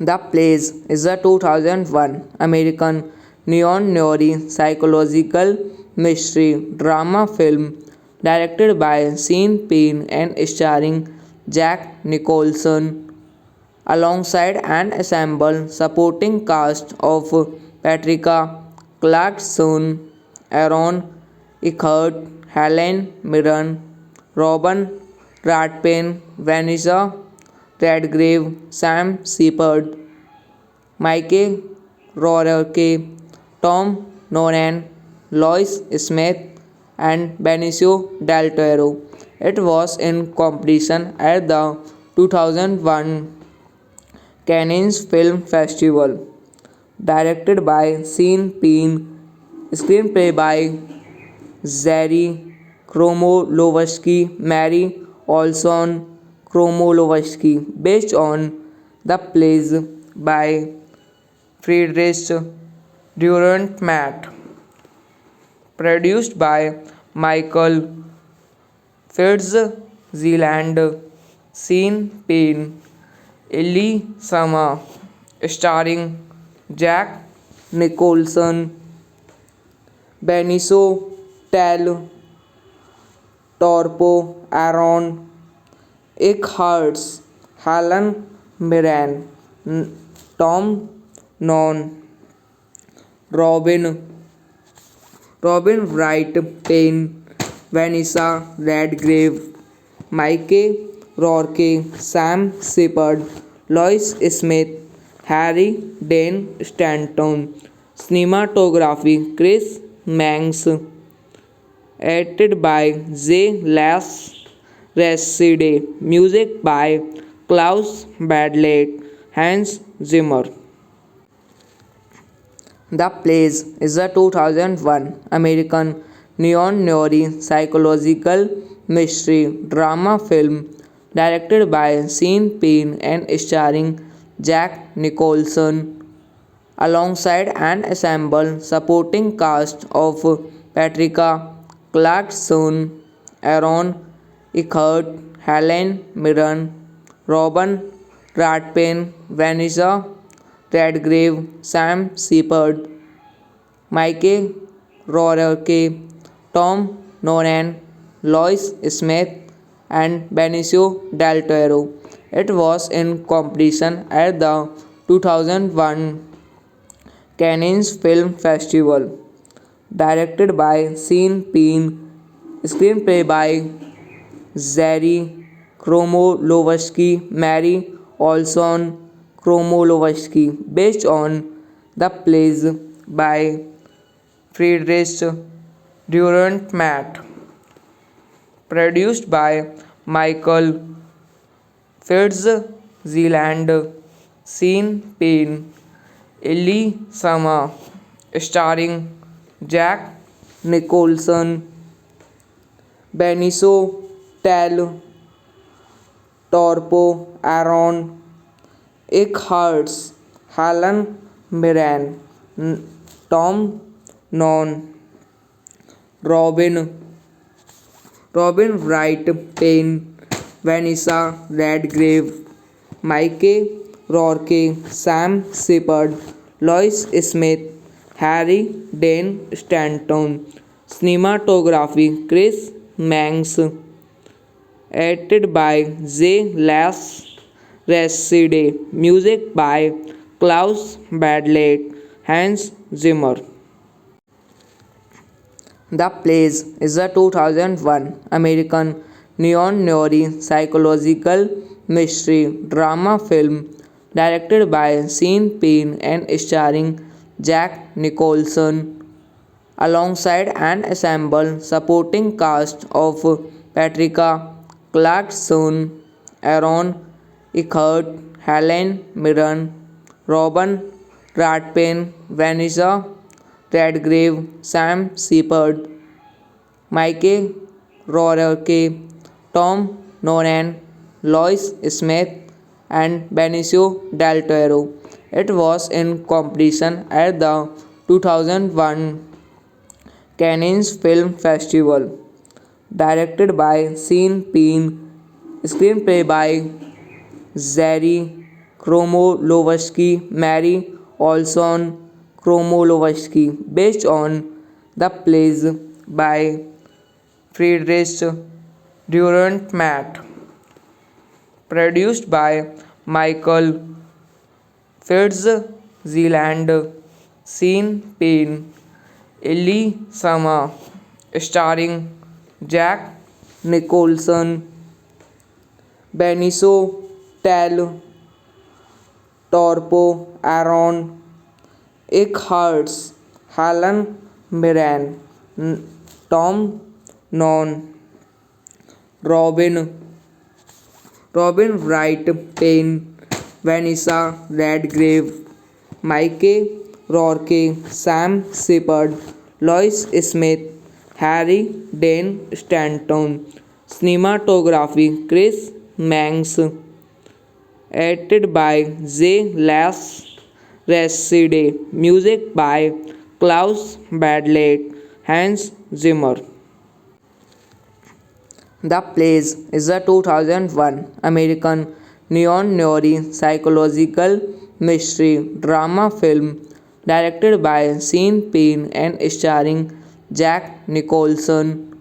The Plays is a 2001 American neo-noir psychological mystery drama film directed by Sean Penn and starring Jack Nicholson alongside an ensemble supporting cast of Patricia Clarkson, Aaron Eckhart, Helen Mirren, Robin Rathbane, Vanessa Redgrave, Sam Shepard, Mike Rourke, Tom Noonan, Lois Smith, and Benicio del Toro. It was in competition at the 2001 Cannes Film Festival. Directed by Sean Penn, screenplay by Zary Kromolowski, Mary Olson Kromolowski, based on the plays by Friedrich Dürrenmatt, produced by Michael Fitzgerald, Sean Penn, Ellie Sama, starring Jack Nicholson, Benicio del Toro, Aaron Eckhart, Helen Mirren, Tom Non, Robin Wright Payne, Vanessa Redgrave, Mike Rourke, Sam Shepard, Lois Smith, Harry Dean Stanton, cinematography Chris Manx, edited by J. Les Reside, music by Klaus Badley, Hans Zimmer. The Plays is a 2001 American neo-noir psychological mystery drama film directed by Sean Penn and starring Jack Nicholson alongside an ensemble supporting cast of Patricia Clarkson, Aaron Eckhart, Helen Mirren, Robin Rathbane, Vanessa Redgrave, Sam Shepard, Mike Rourke, Tom Noonan, Lois Smith, and Benicio del Toro. It was in competition at the 2001 Cannes Film Festival. Directed by Sean Penn. Screenplay by Zary Kromolovsky, Mary Olson Kromolovsky, based on the plays by Friedrich Dürrenmatt, produced by Michael Fitzgerald, Sean Penn, Ellie Sama, starring Jack Nicholson, Benicio del Toro, Aaron Eckhart, Helen Mirren, Tom Non, Robin Wright Penn, Vanessa Redgrave, Mike Rourke, Sam Shepard, Lois Smith, Harry Dean Stanton. Cinematography Chris Manx, edited by J. Les Reside, music by Klaus Badley, Hans Zimmer. The Plays is a 2001 American neo-noir psychological mystery drama film directed by Sean Penn and starring Jack Nicholson alongside an ensemble supporting cast of Patricia Clarkson, Aaron Eckhart, Helen Mirren, Robin Ratpin, Vanessa Redgrave, Sam Shepard, Mike Rourke, Tom Noonan, Lois Smith, and Benicio del Toro. It was in competition at the 2001 Cannes Film Festival. Directed by Sean Penn, screenplay by Zary Kromolovsky, Mary Olson Kromolovsky, based on the plays by Friedrich Dürrenmatt, produced by Michael Fitzgerald, Sean Penn, Ellie Sama, starring Jack Nicholson, Benicio del Toro, Aaron Eckhart, Helen Mirren, Tom Non, Robin Wright Penn, Vanessa Redgrave, Mike Rourke, Sam Shepard, Lois Smith, Harry Dean Stanton. Cinematography Chris Manx, edited by J. Les Reside, music by Klaus Badley, Hans Zimmer. The Plays is a 2001 American neo-noir psychological mystery drama film directed by Sean Penn and starring Jack Nicholson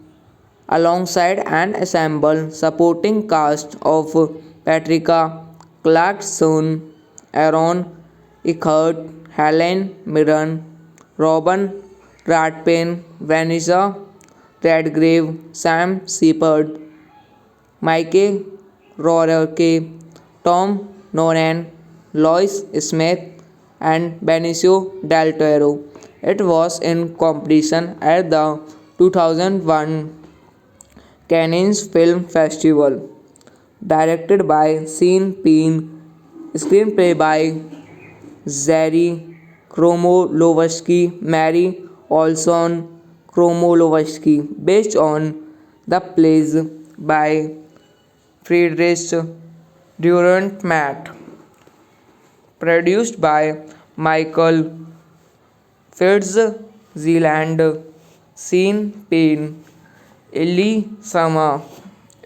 alongside an ensemble supporting cast of Patricia Clarkson, Aaron Eckhart, Helen Mirren, Robin Ratpin, Vanessa Redgrave, Sam Shepard, Mike Rourke, Tom Noonan, Lois Smith, and Benicio del Toro. It was in competition at the 2001 Cannes Film Festival. Directed by Sean Penn, screenplay by Zary Kromolovsky, Mary Olson Kromolovsky, based on the plays by Friedrich Dürrenmatt, produced by Michael Fitzgerald, Sean Penn, Ellie Sama,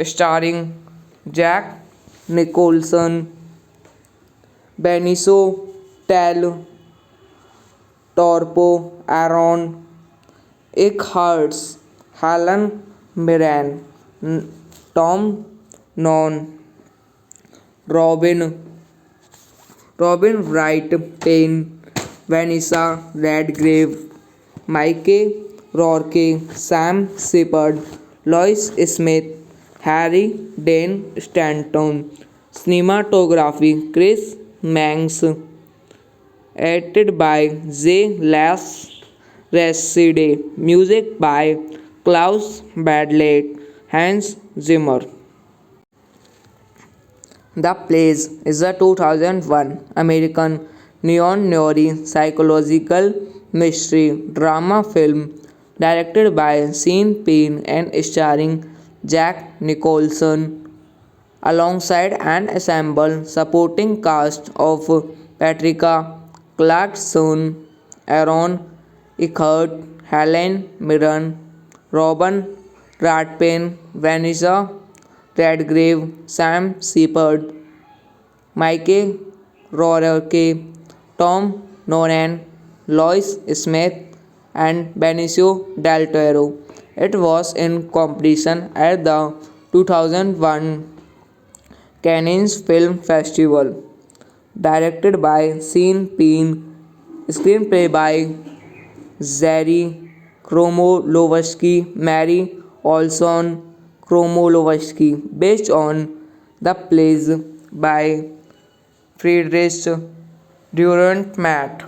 starring Jack Nicholson, Benicio del Toro, Aaron Eckhart, Helen Mirren, Tom Non, Robin Wright Penn, Vanessa Redgrave, Mike Rourke, Sam Shepard, Lois Smith, Harry Dean Stanton. Cinematography Chris Manx, edited by J. Las Reside, music by Klaus Badlett, Hans Zimmer. The Plays is a 2001 American neo-noir psychological mystery drama film directed by Sean Penn and starring Jack Nicholson alongside an ensemble supporting cast of Patricia Clarkson, Aaron Eckhart, Helen Mirren, Robin Redfern, Vanessa Redgrave, Sam Shepard, Mike Rourke, Tom Noonan, Lois Smith, and Benicio del Toro. It was in competition at the 2001 Cannes Film Festival. Directed by Sean Penn, screenplay by Zary Kromolowski, Mary Olson Kromolowski, based on the plays by Friedrich Durant-Matt,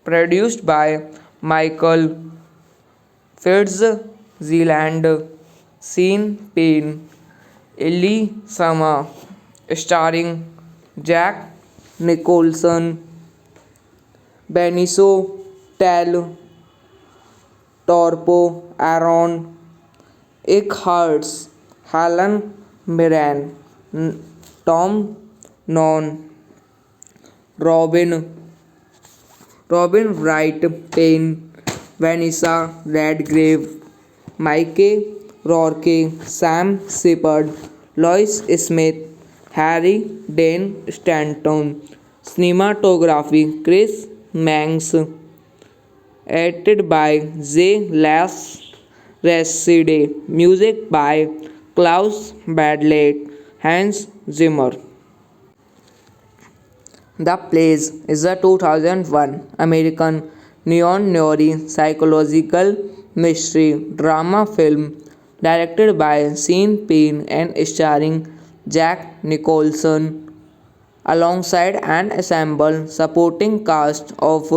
produced by Michael Fitzgerald, Sean Penn, Ellie Sama, starring Jack Nicholson, Benicio del Toro, Aaron Eckhart, Helen Mirren, Tom Noonan, Robin Wright Penn, Vanessa Redgrave, Mike Rourke, Sam Shepard, Lois Smith, Harry Dean Stanton. Cinematography Chris Manx, edited by J. Las Reside, music by Klaus Badlett, Hans Zimmer. The Plays is a 2001 American neo-noir psychological mystery drama film directed by Sean Penn and starring Jack Nicholson alongside an ensemble supporting cast of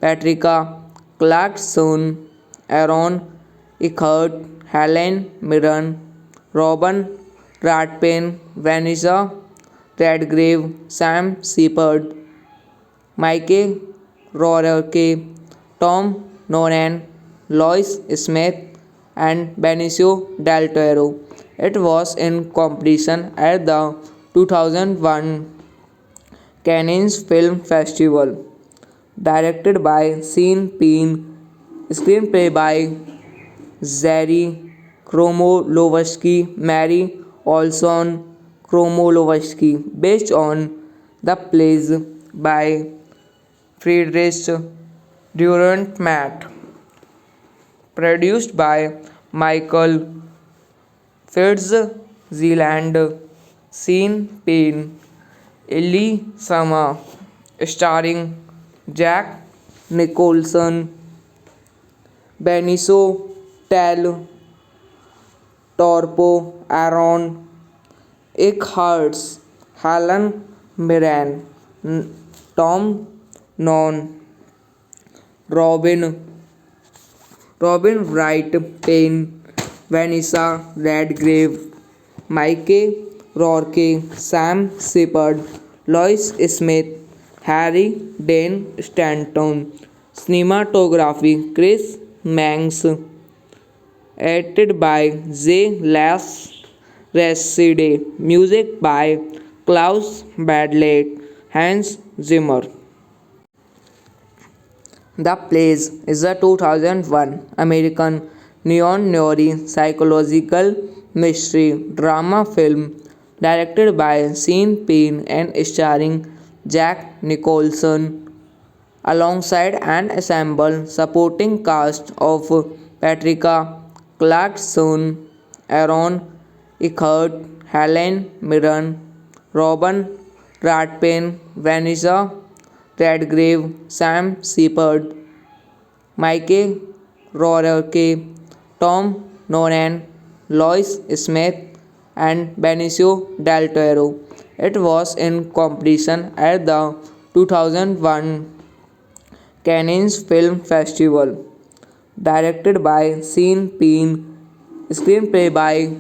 Patricia Clarkson, Aaron Eckhart, Helen Mirren, Robin Redfern, Vanessa Redgrave, Sam Shepard, Mike Rourke, Tom Noonan, Lois Smith, and Benicio del Toro. It was in competition at the 2001 Cannes Film Festival. Directed by Sean Penn, screenplay by Zary Kromolowski, Mary Olson Kromolowski, based on the plays by Friedrich Durant-Matt, produced by Michael Fitzgerald, Sean Penn, Ellie Sama, starring Jack Nicholson, Benicio del Toro, Aaron Eckhart, Helen Mirren, Tom Noonan, Robin Wright Penn, Vanessa Redgrave, Mike Rourke, Sam Shepard, Lois Smith, Harry Dean Stanton. Cinematography Chris Manx, edited by J. Las Reside, music by Klaus Badlett, Hans Zimmer. The Plays is a 2001 American neo-noir psychological mystery drama film directed by Sean Penn and starring Jack Nicholson alongside an ensemble supporting cast of Patricia Clarkson, Aaron Eckhart, Helen Mirren, Robin Redfern, Vanessa Redgrave, Sam Shepard, Mike Rourke, Tom Noonan, Lois Smith, and Benicio del Toro. It was in competition at the 2001 Cannes Film Festival. Directed by Sean Penn, screenplay by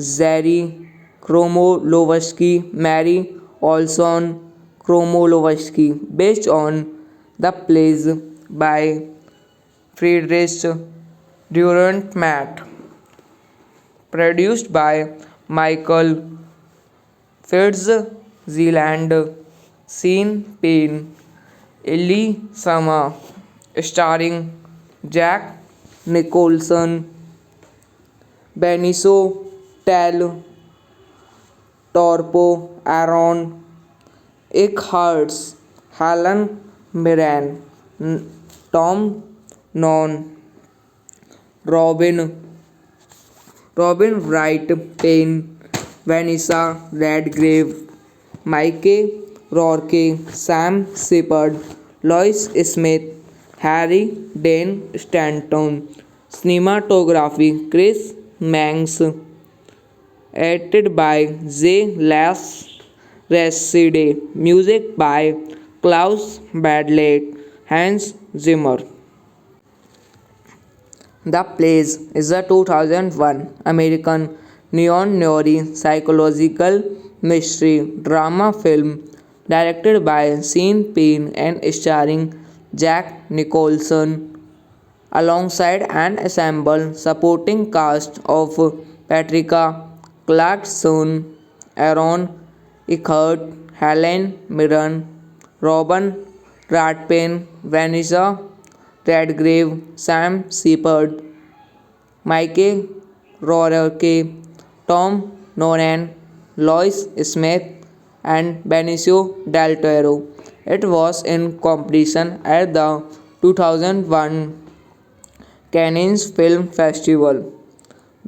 Zary Kromolowski, Mary Olson Kromolowski, based on the plays by Friedrich Durant-Matt, produced by Michael Fitzgerald, Sean Penn, Ellie Sama, starring Jack Nicholson, Benicio del Toro, Aaron Eckhart, Helen Mirren, Tom Non, Robin Wright Payne, Vanessa Redgrave, Mike Rourke, Sam Shepard, Lois Smith, Harry Dean Stanton. Cinematography Chris Manx, edited by J. Las Reside, music by Klaus Badley, Hans Zimmer. The Plays is a 2001 American neo-noir psychological mystery drama film directed by Sean Penn and starring Jack Nicholson alongside an ensemble supporting cast of Patricia Clarkson, Aaron Eckhart, Helen Mirren, Robin Ratpin, Vanessa Redgrave, Sam Shepard, Mike Rourke, Tom Noonan, Lois Smith, and Benicio del Toro. It was in competition at the 2001 Cannes Film Festival.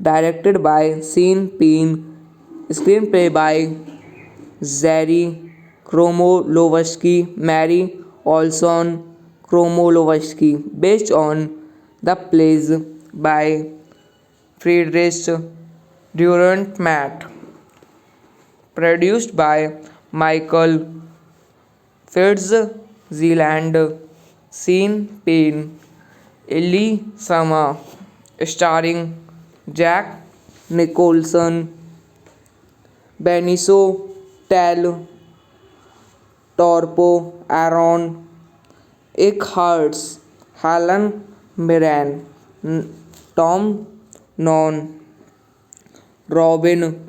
Directed by Sean Penn, screenplay by Zary Kromolowski, Mary Olson Kromolowski, based on the plays by Friedrich Durant-Matt, produced by Michael Fitzgerald, Sean Penn, Ellie Sama, starring Jack Nicholson, Benicio del Toro, Aaron Eckhart, Helen Mirren, Tom Non, Robin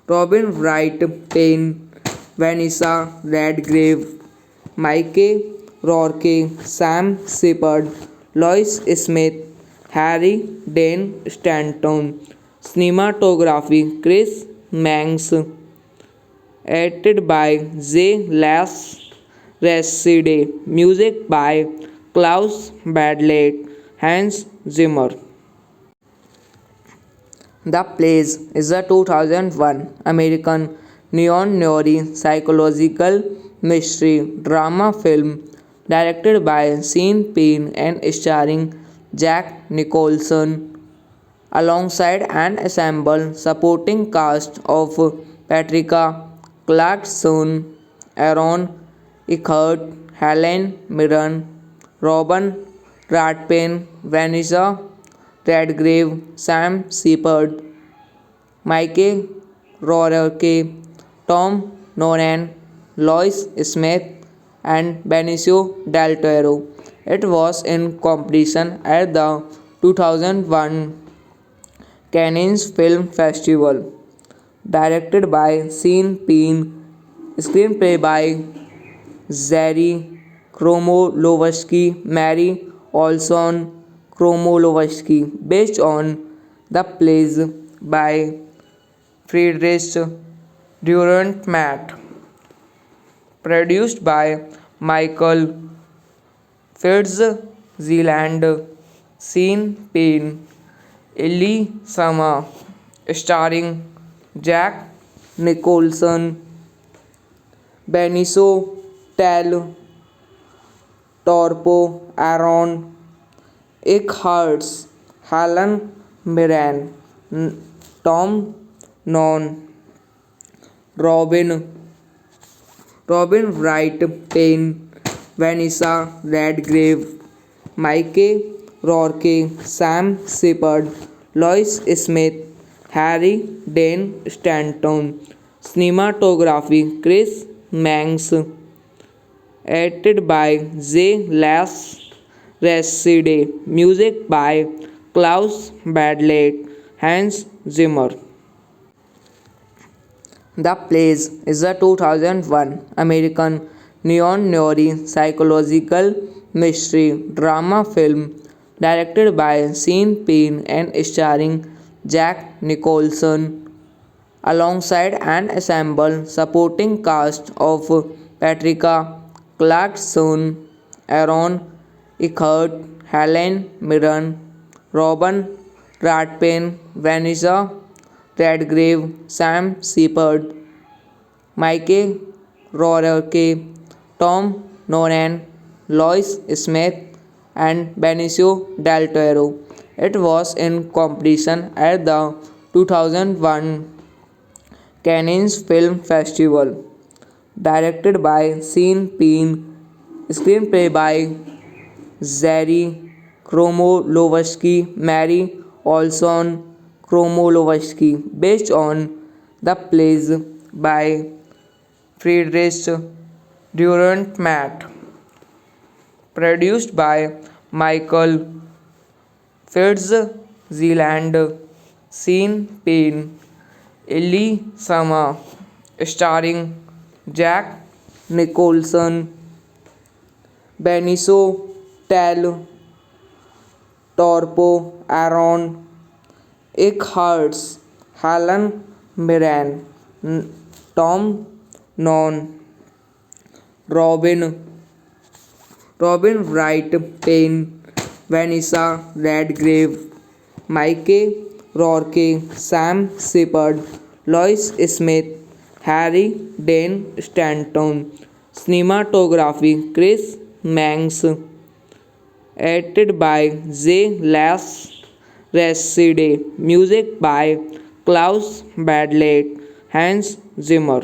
Wright Payne, Vanessa Redgrave, Mike Rourke, Sam Shepard, Lois Smith, Harry Dean Stanton. Cinematography Chris Manx, edited by J. Las Reside, music by Klaus Badley, Hans Zimmer. The Plays is a 2001 American neo-noir psychological mystery drama film directed by Sean Penn and starring Jack Nicholson alongside an ensemble supporting cast of Patricia Clarkson, Aaron Eckhart, Helen Mirren, Robin Ratpin, Vanessa Redgrave, Sam Shepard, Mike Rourke, Tom Noonan, Lois Smith, and Benicio del Toro. It was in competition at the 2001 Cannes Film Festival. Directed by Sean Penn, screenplay by Zary Kromolowski, Mary Olson Kromolowski, based on the plays by Friedrich Durant-Matt, produced by Michael Fitzgerald, Sean Penn, Ellie Sama, starring Jack Nicholson, Benicio Tal, Torpo, Aaron, Eckhart, Helen Mirren, Tom Non, Robin, Robin Wright Payne, Vanessa Redgrave, Mike Rourke, Sam Shepard, Lois Smith, Harry Dean Stanton, cinematography Chris Manx, edited by J. Las Reside, music by Klaus Badley, Hans Zimmer. The Plays is a 2001 American neo-noir psychological mystery drama film directed by Sean Penn and starring Jack Nicholson alongside an ensemble supporting cast of Patricia Clarkson, Aaron Eckhart, Helen Mirren, Robin Rathbone, Vanessa Redgrave, Sam Shepard, Mike Rourke, Tom Noonan, Lois Smith, and Benicio del Toro. It was in competition at the 2001 Cannes Film Festival. Directed by Sean Penn, screenplay by Zary Kromolowski, Mary Olson Kromolowski, based on the plays by Friedrich Durant-Matt, produced by Michael Fitzgerald, Sean Penn, Ellie Sama, starring Jack Nicholson, Benicio del Torpo, Aaron Eckhart, Helen Mirren, Tom Non, Robin, Robin Wright Payne, Vanessa Redgrave, Mike Rourke, Sam Shepard, Lois Smith, Harry Dean Stanton, cinematography Chris Manx, edited by J. Las Reside, music by Klaus Badley, Hans Zimmer.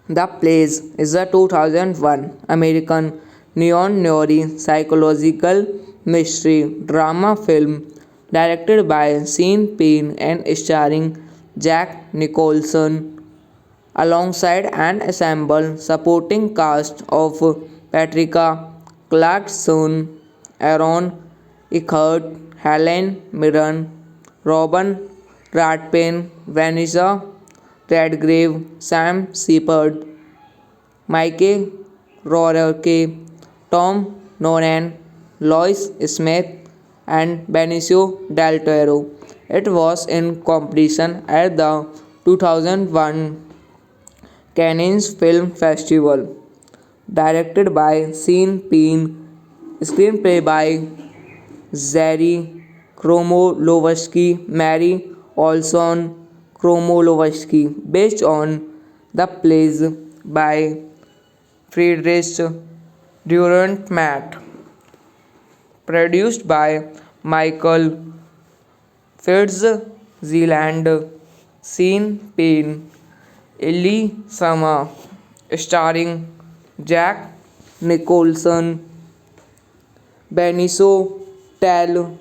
The Plays is a 2001 American neo-noir psychological mystery drama film directed by Sean Penn and starring Jack Nicholson alongside an ensemble supporting cast of Patricia Clarkson, Aaron Eckhart, Helen Mirren, Robin Rathbone, Vanessa Redgrave, Sam Shepard, Mike Rourke, Tom Noonan, Lois Smith, and Benicio del Toro. It was in competition at the 2001 Cannes Film Festival. Directed by Sean Penn, screenplay by Zary Kromolowski, Mary Olson Kromolowski, based on the plays by Friedrich Durant-Matt, produced by Michael Fitzgerald, Sean Penn, Ellie Sama, starring Jack Nicholson, Benicio del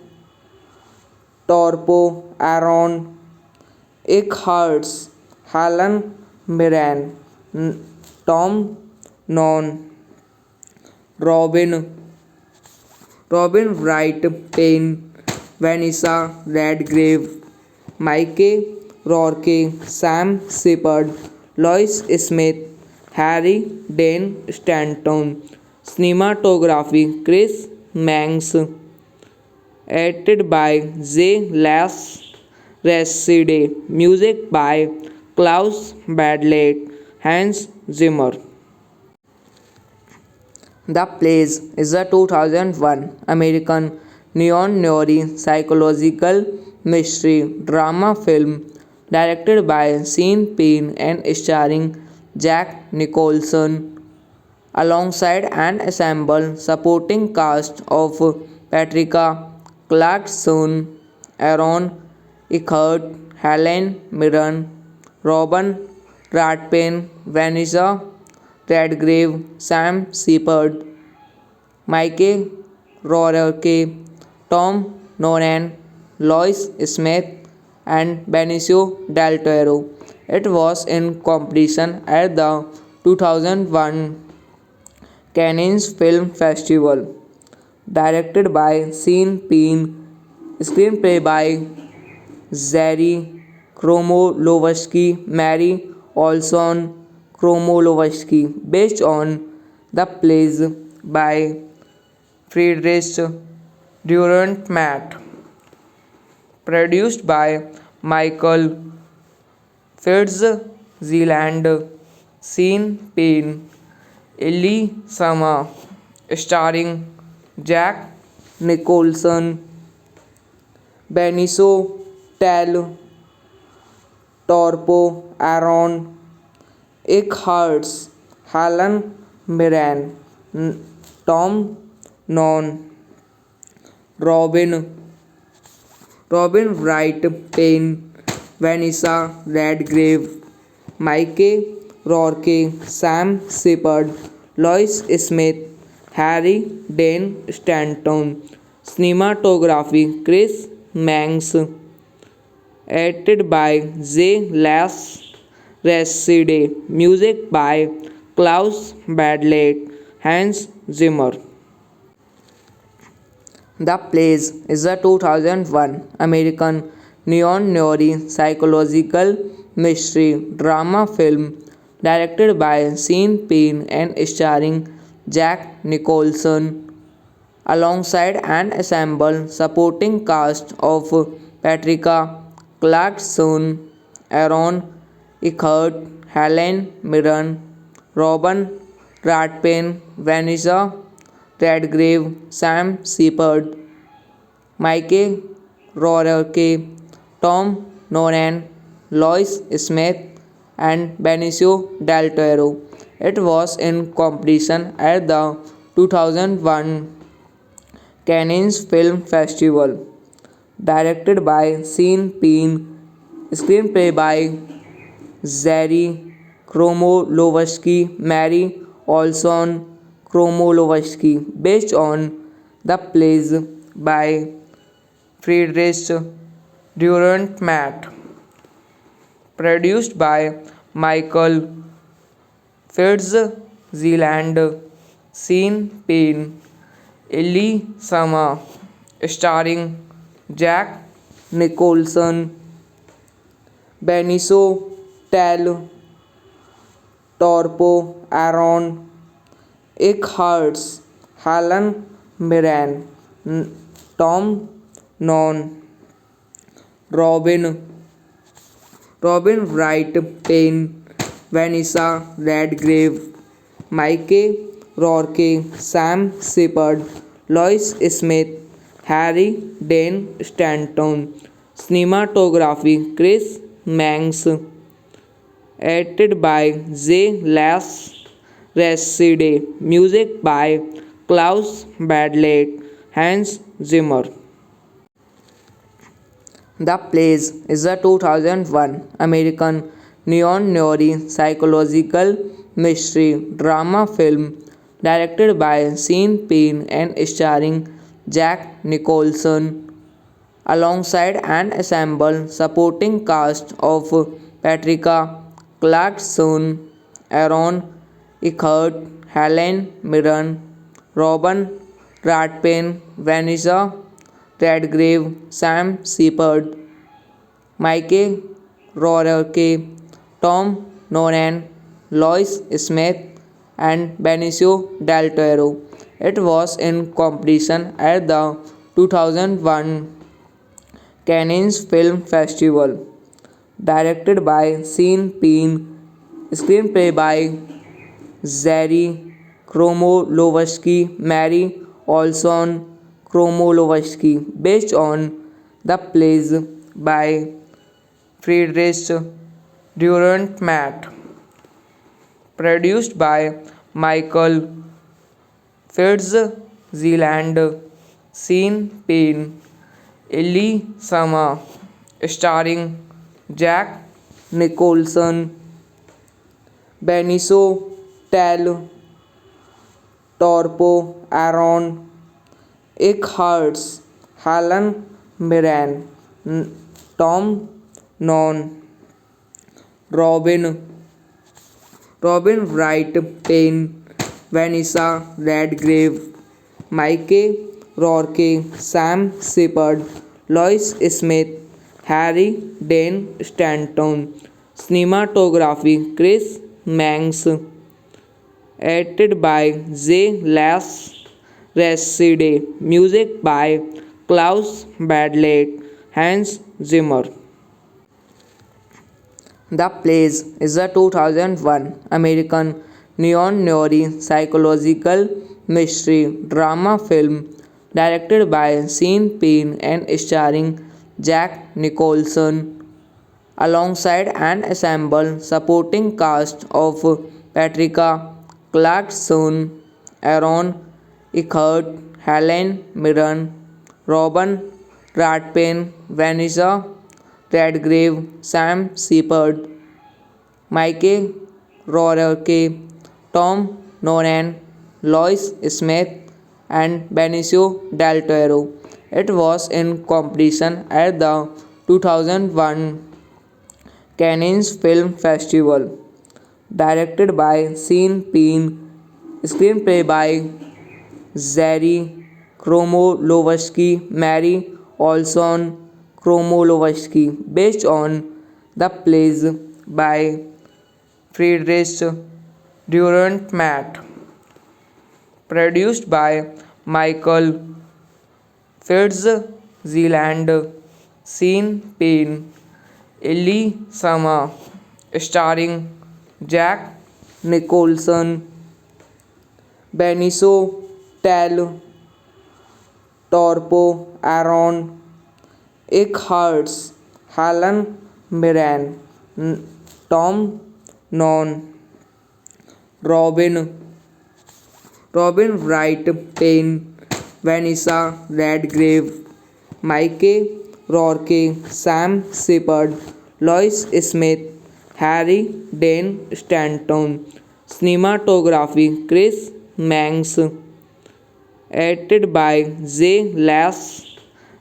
Torpo, Aaron Eckhart, Helen Mirren, Tom Non, Robin, Robin Wright Payne, Vanessa Redgrave, Mike Rourke, Sam Shepard, Lois Smith, Harry Dean Stanton, cinematography Chris Manx, edited by J. Las Reside, music by Klaus Badley, Hans Zimmer. The Plays is a 2001 American neo-noir psychological mystery drama film directed by Sean Penn and starring Jack Nicholson, alongside an ensemble supporting cast of Patricia Clarkson, Aaron Eckhart, Helen Mirren, Robin Rathbane, Vanessa Redgrave, Sam Shepard, Mike Rourke, Tom Noonan, Lois Smith, and Benicio del Toro. It was in competition at the 2001 Cannes Film Festival. Directed by Sean Penn, screenplay by Zary Kromolowski, Mary Olson Kromolowski, based on the plays by Friedrich Dürrenmatt, produced by Michael Fitzgerald, Sean Penn, Ellie Sama, starring Jack Nicholson, Benicio del Toro, Aaron Eckhart, Helen Mirren, Tom Noonan, Robin Wright Penn, Vanessa Redgrave, Mike Rourke, Sam Shepard, Lois Smith, Harry Dean Stanton. Cinematography Chris Manx, edited by J. Les Reside, music by Klaus Badley, Hans Zimmer. The Plays is a 2001 American neo-noir psychological mystery drama film directed by Sean Penn and starring Jack Nicholson, alongside an ensemble supporting cast of Patricia Clarkson, Aaron Eckhart, Helen Mirren, Robin Rathbane, Vanessa Redgrave, Sam Shepard, Mike Rourke, Tom Noonan, Lois Smith, and Benicio del Toro. It was in competition at the 2001 Cannes Film Festival. Directed by Sean Penn, screenplay by Zary Kromolowski, Mary Olson Kromolowski, based on the plays by Friedrich Dürrenmatt, produced by Michael Fitzgerald, Sean Penn, Ellie Sama, starring Jack Nicholson, Benicio del Toro, Aaron Eckhart, Helen Mirren, Tom Noonan, Robin Wright Penn, Vanessa Redgrave, Mike Rourke, Sam Shepard, Lois Smith, Harry Dean Stanton. Cinematography Chris Manx, edited by J. Les Reside, music by Klaus Badley, Hans Zimmer. The Plays is a 2001 American neo-noir psychological mystery drama film directed by Sean Penn and starring Jack Nicholson, alongside an ensemble supporting cast of Patricia Clarkson, Aaron Eckhart, Helen Mirren, Robin Rathbane, Vanessa Redgrave, Sam Shepard, Mike Rourke, Tom Noonan, Lois Smith, and Benicio del Toro. It was in competition at the 2001 Cannes Film Festival. Directed by Sean Penn, screenplay by Zary Kromolowski, Mary Olson Kromolowski, based on the plays by Friedrich Dürrenmatt, produced by Michael Fitzgerald, Sean Penn, Ellie Sama, starring Jack Nicholson, Benicio del Toro, Aaron Eckhart, Helen Mirren, Tom Non, Robin Wright Penn, Vanessa Redgrave, Mike Rourke, Sam Shepard, Lois Smith, Harry Dean Stanton, cinematography Chris Manx, edited by J. Las Reside, music by Klaus Badlett, Hans Zimmer. The Plays is a 2001 American neo-noir psychological mystery drama film directed by Sean Penn and starring Jack Nicholson alongside an ensemble supporting cast of Patricia Clarkson, Aaron Eckhart, Helen Mirren, Robin Ratpin, Vanessa Redgrave, Sam Shepard, Mike Rourke, Tom Noonan, Lois Smith, and Benicio del Toro. It was in competition at the 2001 Cannes Film Festival. Directed by Sean Penn, screenplay by Zary Kromolowski, Mary Olson Kromolowski, based on the plays by Friedrich Dürrenmatt, produced by Michael Fitzgerald, Sean Penn, Ellie Sama, starring Jack Nicholson, Benicio del Toro, Aaron Eckhart, Helen Mirren, Tom Non, Robin Wright Penn, Vanessa Redgrave, Mike Rourke, Sam Shepard, Lois Smith, Harry Dean Stanton, cinematography Chris Manx, edited by J. Las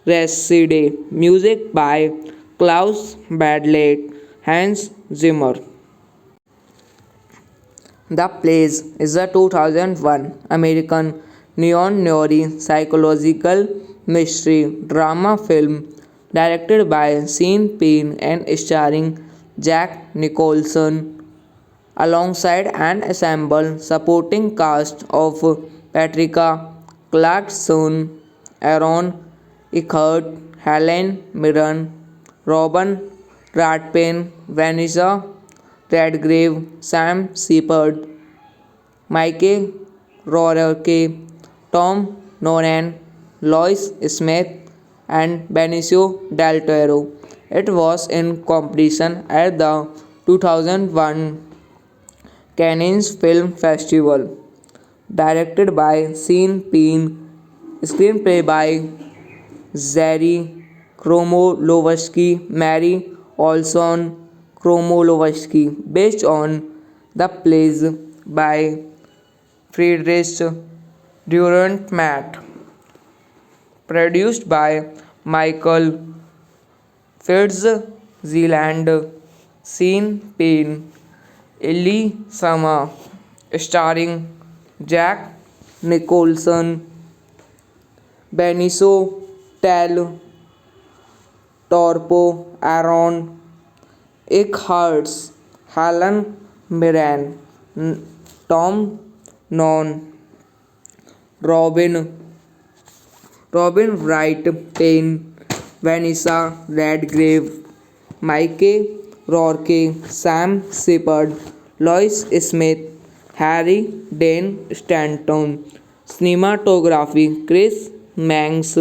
Reside, music by Klaus Badlett, Hans Zimmer. The Plays is a 2001 American neo-noir psychological mystery drama film directed by Sean Penn and starring Jack Nicholson alongside an ensemble supporting cast of Patricia Clarkson, Aaron Eckhart, Helen Mirren, Robin Ratpin, Vanessa Redgrave, Sam Shepard, Mike Rourke, Tom Noonan, Lois Smith, and Benicio del Toro. It was in competition at the 2001 Cannes Film Festival. Directed by Sean Penn, screenplay by Zary Kromolowski, Mary Olson Kromolowski, based on the plays by Friedrich Dürrenmatt, produced by Michael Fitzgerald, Sean Penn, Ellie Sama, starring Jack Nicholson, Benicio del Toro, Aaron Eckhart, Helen Mirren, Tom Non, Robin Wright Penn, Vanessa Redgrave, Mike Rourke, Sam Shepard, Lois Smith, Harry Dean Stanton, cinematography Chris Manx,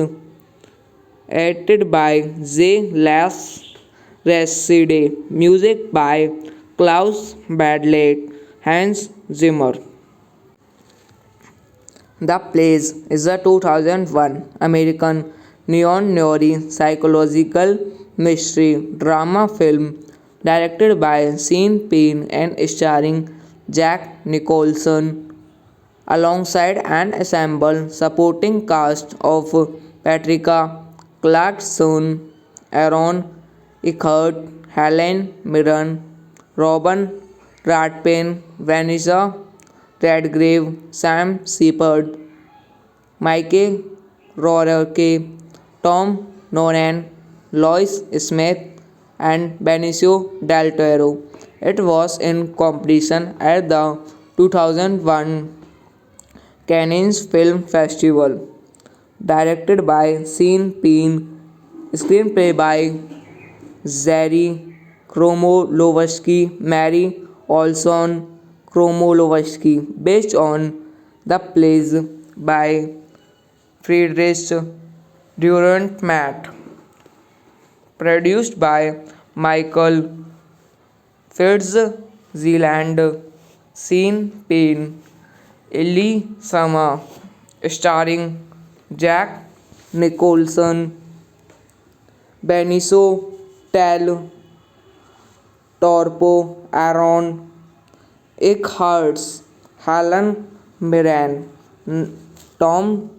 edited by J. Las Reside, music by Klaus Badlett, Hans Zimmer. The Plays is a 2001 American neo-noir psychological mystery drama film directed by Sean Penn and starring Jack Nicholson alongside an ensemble supporting cast of Patricia Clarkson, Aaron Eckhart, Helen Mirren, Robin Rathbane, Vanessa Redgrave, Sam Shepard, Mike Rourke, Tom Noonan, Lois Smith, and Benicio del Toro. It was in competition at the 2001 Cannes Film Festival. Directed by Sean Penn, screenplay by Zary Kromolowski, Mary Olson Kromolowski, based on the plays by Friedrich Dürrenmatt, produced by Michael Fitzgerald, Sean Penn, Ellie Sama, starring Jack Nicholson, Benicio del Toro, Aaron Eckhart, Helen Mirren, Tom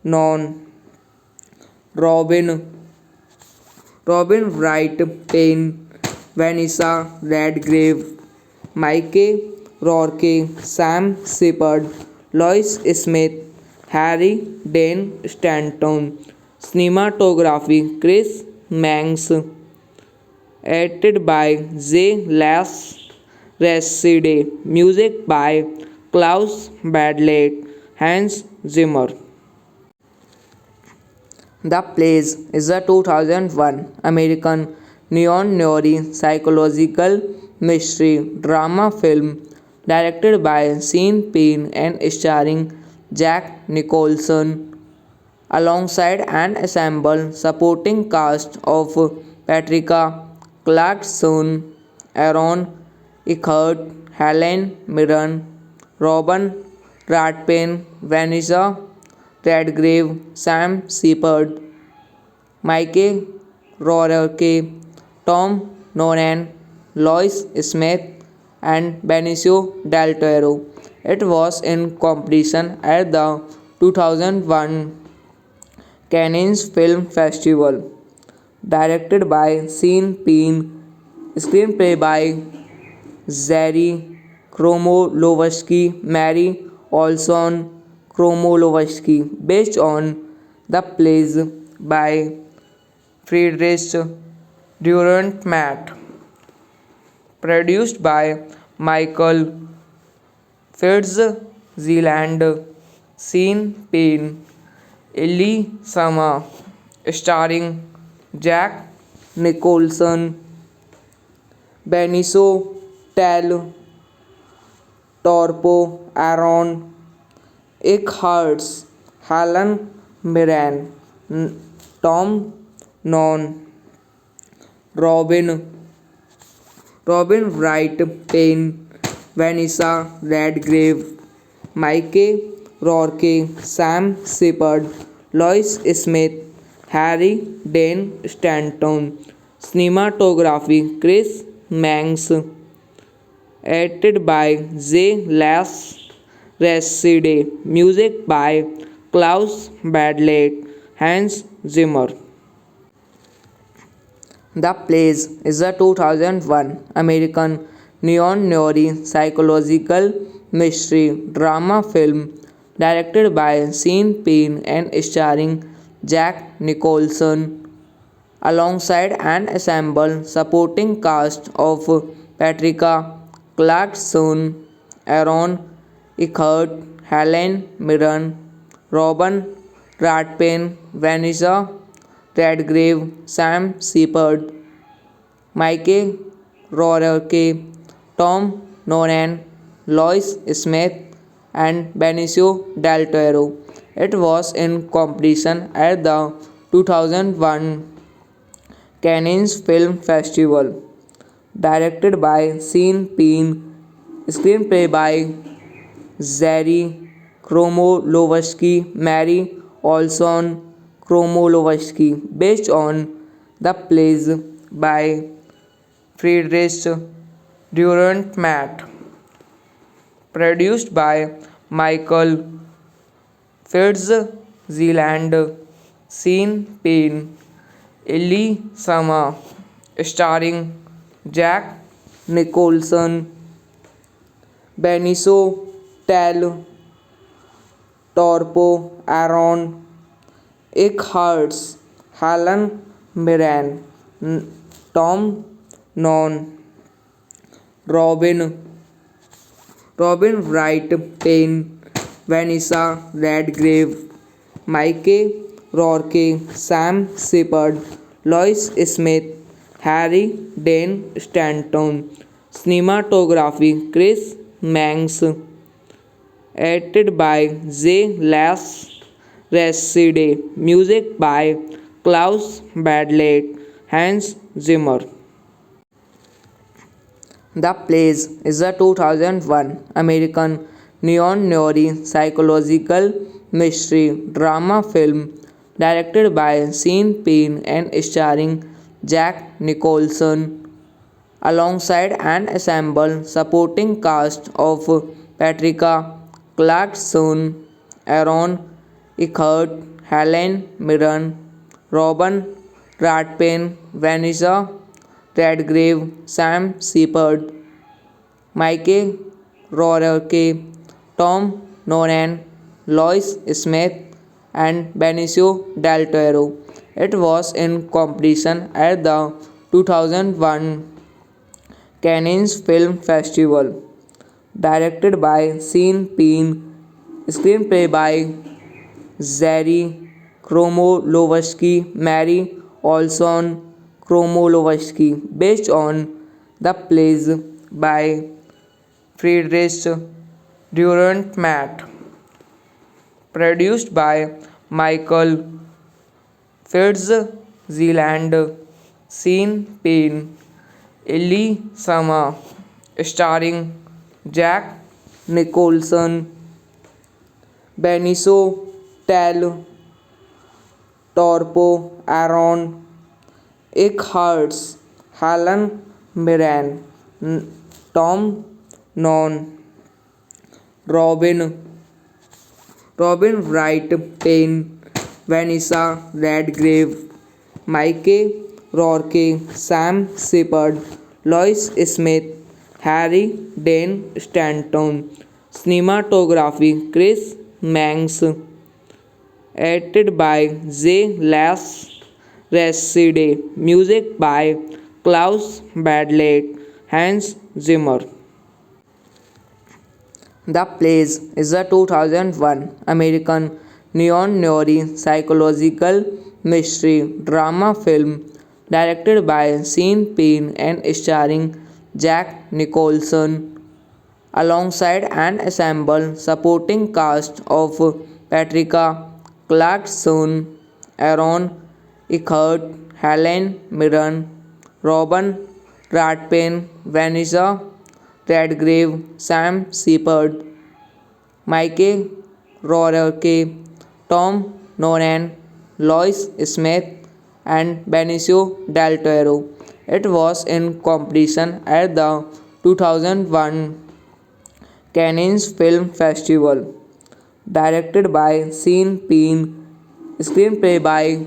Noonan, Robin Wright Penn, Vanessa Redgrave, Mike Rourke, Sam Shepard, Lois Smith, Harry Dean Stanton. Cinematography Chris Manx, edited by J. Les Reside, music by Klaus Badley, Hans Zimmer. The Plays is a 2001 American neo-noir psychological mystery drama film directed by Sean Penn and starring Jack Nicholson alongside an ensemble supporting cast of Patricia Clarkson, Aaron Eckhart, Helen Mirren, Robin Rathbane, Vanessa Redgrave, Sam Shepard, Mike Rourke, Tom Noonan, Lois Smith, and Benicio del Toro. It was in competition at the 2001 Cannes Film Festival. Directed by Sean Penn, screenplay by Zary Kromolowski, Mary Olson Kromolowski, based on the plays by Friedrich Dürrenmatt, produced by Michael Fitzgerald, Sean Penn, Ellie Sama, starring Jack Nicholson, Benicio del Toro, Aaron Eckhart, Helen Mirren, Tom Noonan, Robin Wright Penn, Vanessa Redgrave, Mike Rourke, Sam Shepard, Lois Smith, Harry Dean Stanton. Cinematography Chris Manx, edited by J. Les Reside, music by Klaus Badley, Hans Zimmer. The Plays is a 2001 American neo-noir psychological mystery drama film directed by Sean Penn and starring Jack Nicholson alongside an ensemble supporting cast of Patricia Clarkson, Aaron Eckhart, Helen Mirren, Robin Rathbane, Vanessa Redgrave, Sam Shepard, Mike Rourke, Tom Noonan, Lois Smith, and Benicio del Toro. It was in competition at the 2001 Cannes Film Festival. Directed by Sean Penn, Screenplay by Zary Kromolowski, Mary Olson Kromolowski, based on the plays by Friedrich Durant-Matt, produced by Michael Fitzgerald, Sean Penn, Ellie Sama, starring Jack Nicholson, Benicio del Toro, Aaron Eckhart, Helen Mirren, Tom Non, Robin Wright Penn, Vanessa Redgrave, Mike Rourke, Sam Shepard, Lois Smith, Harry Dean Stanton. Cinematography Chris Manx, edited by J. Les Reside, music by Klaus Badley, Hans Zimmer. The Plays is a 2001 American neo-noir psychological mystery drama film directed by Sean Penn and starring Jack Nicholson, alongside an ensemble supporting cast of Patricia Clarkson, Aaron Eckhart, Helen Mirren, Robin Ratpin, Vanessa Redgrave, Sam Shepard, Mike Rourke, Tom Noonan, Lois Smith, and Benicio del Toro. It was in competition at the 2001 Cannes Film Festival. Directed by Sean Penn, screenplay by Zary Kromolowski, Mary Olson Kromolowski, based on the plays by Friedrich Durant-Matt, produced by Michael Fitzgerald, Sean Penn, Ellie Sama, starring Jack Nicholson, Benicio del Toro, Aaron Eckhart, Helen Mirren, Tom Non, Robin Wright Penn, Vanessa Redgrave, Mike Rourke, Sam Shepard, Lois Smith, Harry Dean Stanton. Cinematography Chris Manx, edited by J. Les Reside, music by Klaus Badley, Hans Zimmer. The Plays is a 2001 American neo-noir psychological mystery drama film directed by Sean Penn and starring Jack Nicholson, alongside an ensemble supporting cast of Patricia Clarkson, Aaron Eckhart, Helen Mirren, Robin Ratpin, Vanessa Redgrave, Sam Shepard, Mike Rourke, Tom Noonan, Lois Smith, and Benicio del Toro. It was in competition at the 2001 Cannes Film Festival. Directed by Sean Penn, screenplay by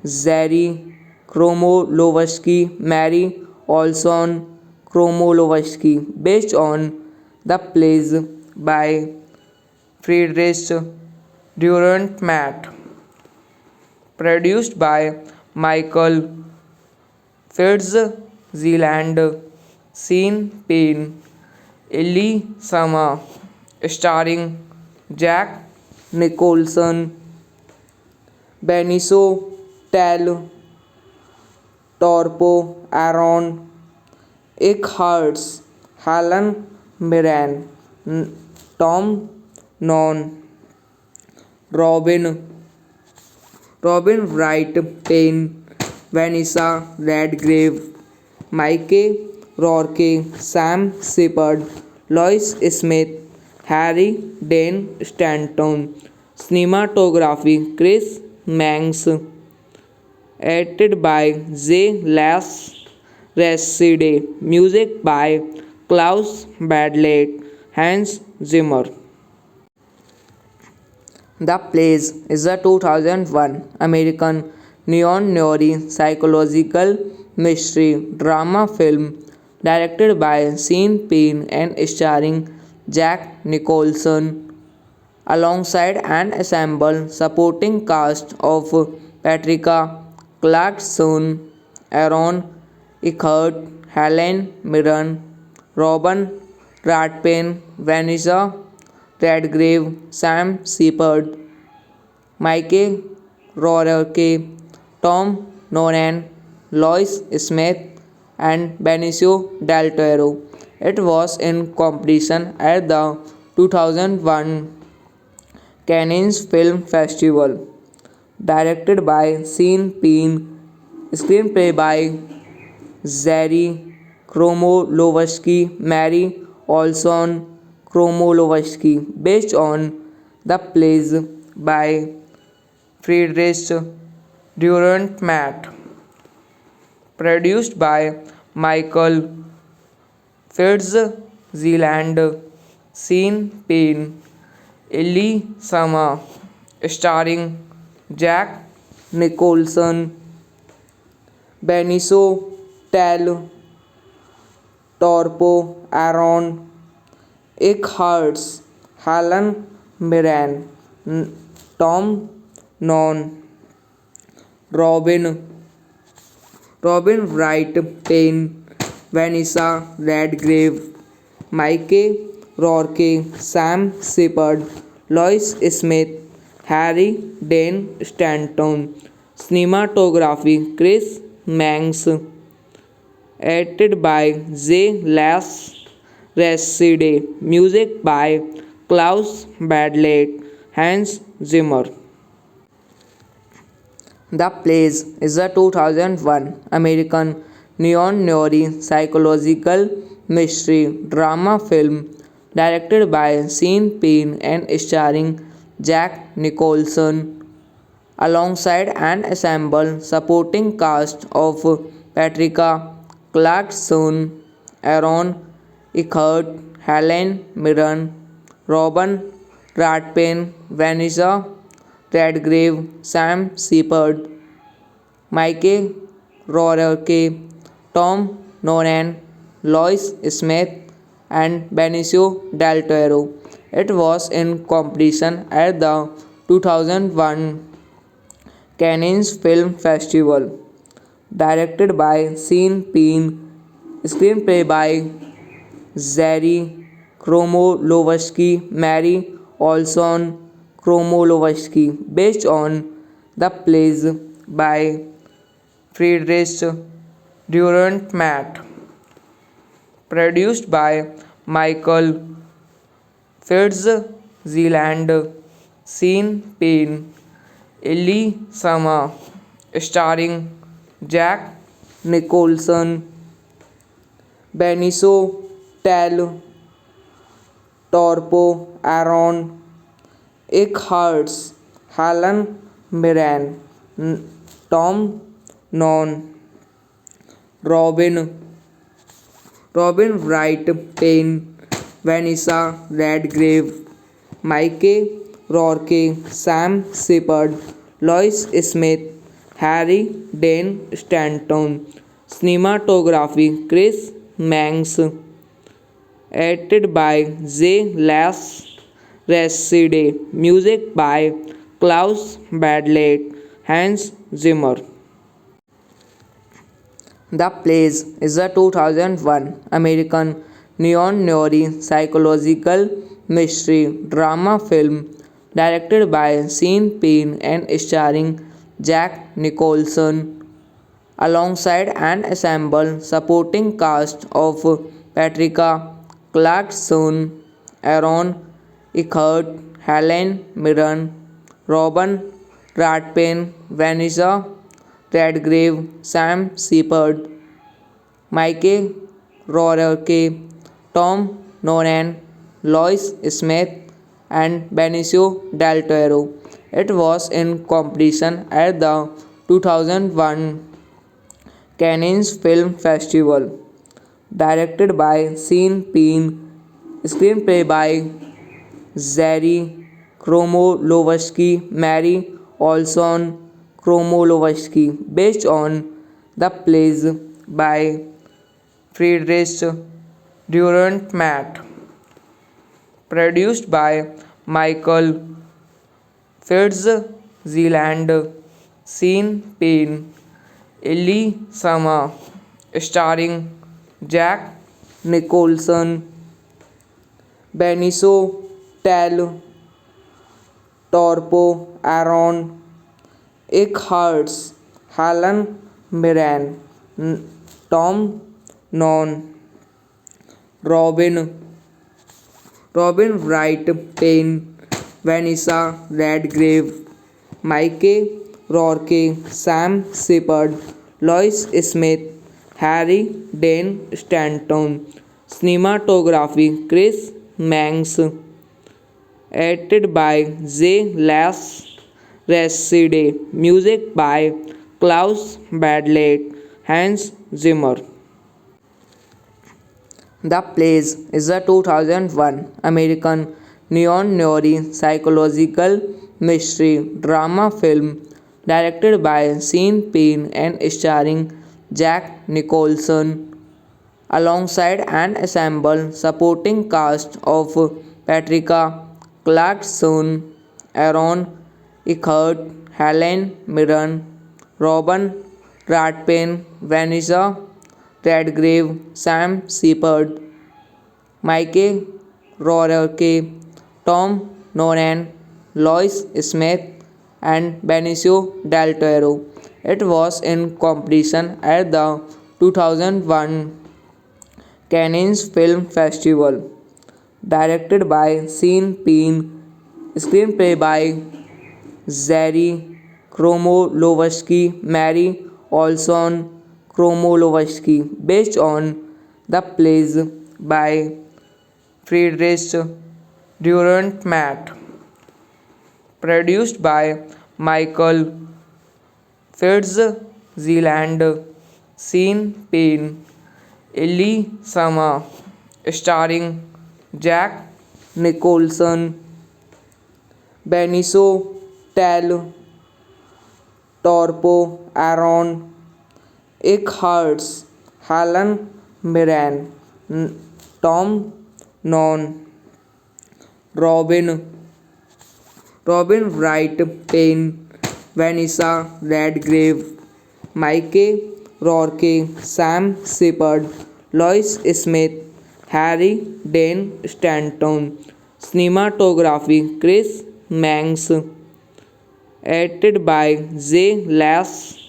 Zary Kromolowski, Mary Olson Kromolowski, based on the plays by Friedrich Durant-Matt, produced by Michael Fitzgerald, Sean Penn, Ellie Sama, starring Jack Nicholson, Benicio del Toro, Aaron Eckhart, Helen Mirren, Tom Non, Robin Wright Penn, Vanessa Redgrave, Mike Rourke, Sam Shepard, Lois Smith, Harry Dean Stanton, cinematography Chris Manx, edited by J. Las Reside, music by Klaus Badlet, Hans Zimmer. The Plays is a 2001 American neo-noir psychological mystery drama film directed by Sean Penn and starring Jack Nicholson alongside an ensemble supporting cast of Patricia Clarkson, Aaron Eckhart, Helen Mirren, Robin Ratpin, Vanessa Redgrave, Sam Shepard, Mike Rourke, Tom Noonan, Lois Smith, and Benicio del Toro. It was in competition at the 2001 Cannes Film Festival. Directed by Sean Penn, screenplay by Zary Kromolowski, Mary Olson Kromolowski, based on the plays by Friedrich Durant-Matt, produced by Michael Fitzgerald, Sean Penn, Ellie Sama, starring Jack Nicholson, Benicio del Toro, Aaron Eckhart, Helen Mirren, Tom Noonan, Robin Wright Penn, Vanessa Redgrave, Mike Rourke, Sam Shepard, Lois Smith, Harry Dean Stanton, cinematography Chris Manx, edited by J. Las Reside, music by Klaus Badlet, Hans Zimmer. The Plays is a 2001 American neo-noir psychological mystery drama film directed by Sean Penn and starring Jack Nicholson alongside an ensemble supporting cast of Patricia Clarkson, Aaron Eckhart, Helen Mirren, Robin Ratpin, Vanessa Redgrave, Sam Shepard, Mike Rourke, Tom Noonan, Lois Smith, and Benicio del Toro. It was in competition at the 2001 Cannes Film Festival. Directed by Sean Penn, screenplay by Zary Kromolowski, Mary Olson Kromolowski, based on the plays by Friedrich Durant-Matt, produced by Michael Fitzgerald, Sean Penn, Ellie Sama, starring Jack Nicholson, Benicio del Toro, Aaron Eckhart, Helen Mirren, Tom Noonan, Robin Wright Penn, Vanessa Redgrave, Mike Rourke, Sam Shepard, Lois Smith, Harry Dean Stanton, cinematography Chris Manx, edited by J. Las Reside, music by Klaus Badlet, Hans Zimmer. The Plays is a 2001 American neo-noir psychological mystery drama film directed by Sean Penn and starring Jack Nicholson alongside an ensemble supporting cast of Patricia Clarkson, Aaron Eckhart, Helen Mirren, Robin Ratpin, Vanessa Redgrave, Sam Shepard, Mike Rourke, Tom Nolan, Lois Smith, and Benicio del Toro. It was in competition at the 2001 Cannes Film Festival. Directed by Sean Penn, screenplay by Zary Kromolovsky, Mary Olson Kromolovsky, based on the plays by Friedrich Dürrenmatt, produced by Michael Fitzgerald, Sean Penn, Ellie Sama, starring Jack Nicholson, Benicio del Toro, Aaron Eckhart, Helen Mirren, Tom Non, Robin Wright Payne, Vanessa Redgrave, Mike Rourke, Sam Shepard, Lois Smith, Harry Dean Stanton. Cinematography Chris Manx, edited by J. Les Reside, music by Klaus Badley, Hans Zimmer. The Plays is a 2001 American neo-noir psychological mystery drama film directed by Sean Penn and starring Jack Nicholson alongside an ensemble supporting cast of Patricia Clarkson, Aaron Eckhart, Helen Mirren, Robin Ratpin, Vanessa Redgrave, Sam Shepard, Mike Rourke, Tom Nolan, Lois Smith, and Benicio del Toro. It was in competition at the 2001 Cannes Film Festival. Directed by Sean Penn, screenplay by Zary Kromolovsky, Mary Olson Kromolovsky, based on the plays by Friedrich Dürrenmatt, produced by Michael Fitzgerald, Sean Penn, Ellie Sama, starring Jack Nicholson, Benicio del Toro, Aaron Eckhart, Helen Mirren, Tom Non, Robin Wright Payne, Vanessa Redgrave, Mike Rourke, Sam Shepard, Lois Smith, Harry Dean Stanton. Cinematography Chris Manx, edited by J. Les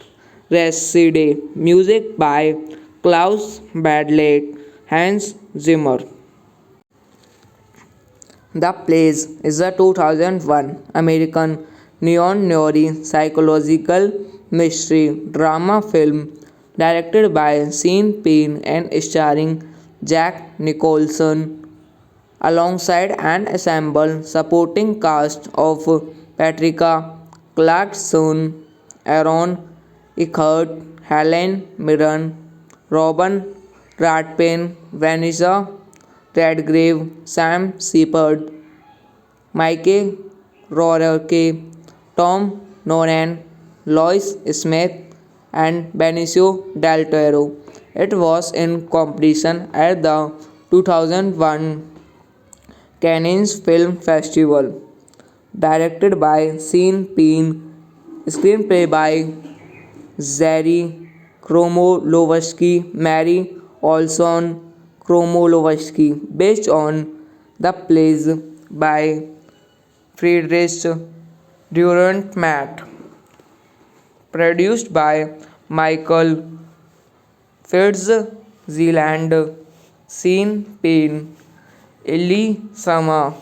Reside, music by Klaus Badley, Hans Zimmer. The Plays is a 2001 American neo-noir psychological mystery drama film directed by Sean Penn and starring Jack Nicholson alongside an ensemble supporting cast of Patricia Clarkson, Aaron Eckhart, Helen Mirren, Robin Ratpin, Vanessa Redgrave, Sam Shepard, Mike Rourke, Tom Nolan, Lois Smith, and Benicio del Toro. It was in competition at the 2001 Cannes Film Festival. Directed by Sean Penn, screenplay by Zary Kromolovsky, Mary Olson Kromolovsky, based on the plays by Friedrich Dürrenmatt, produced by Michael Fitzgerald, Sean Penn, Ellie Sama,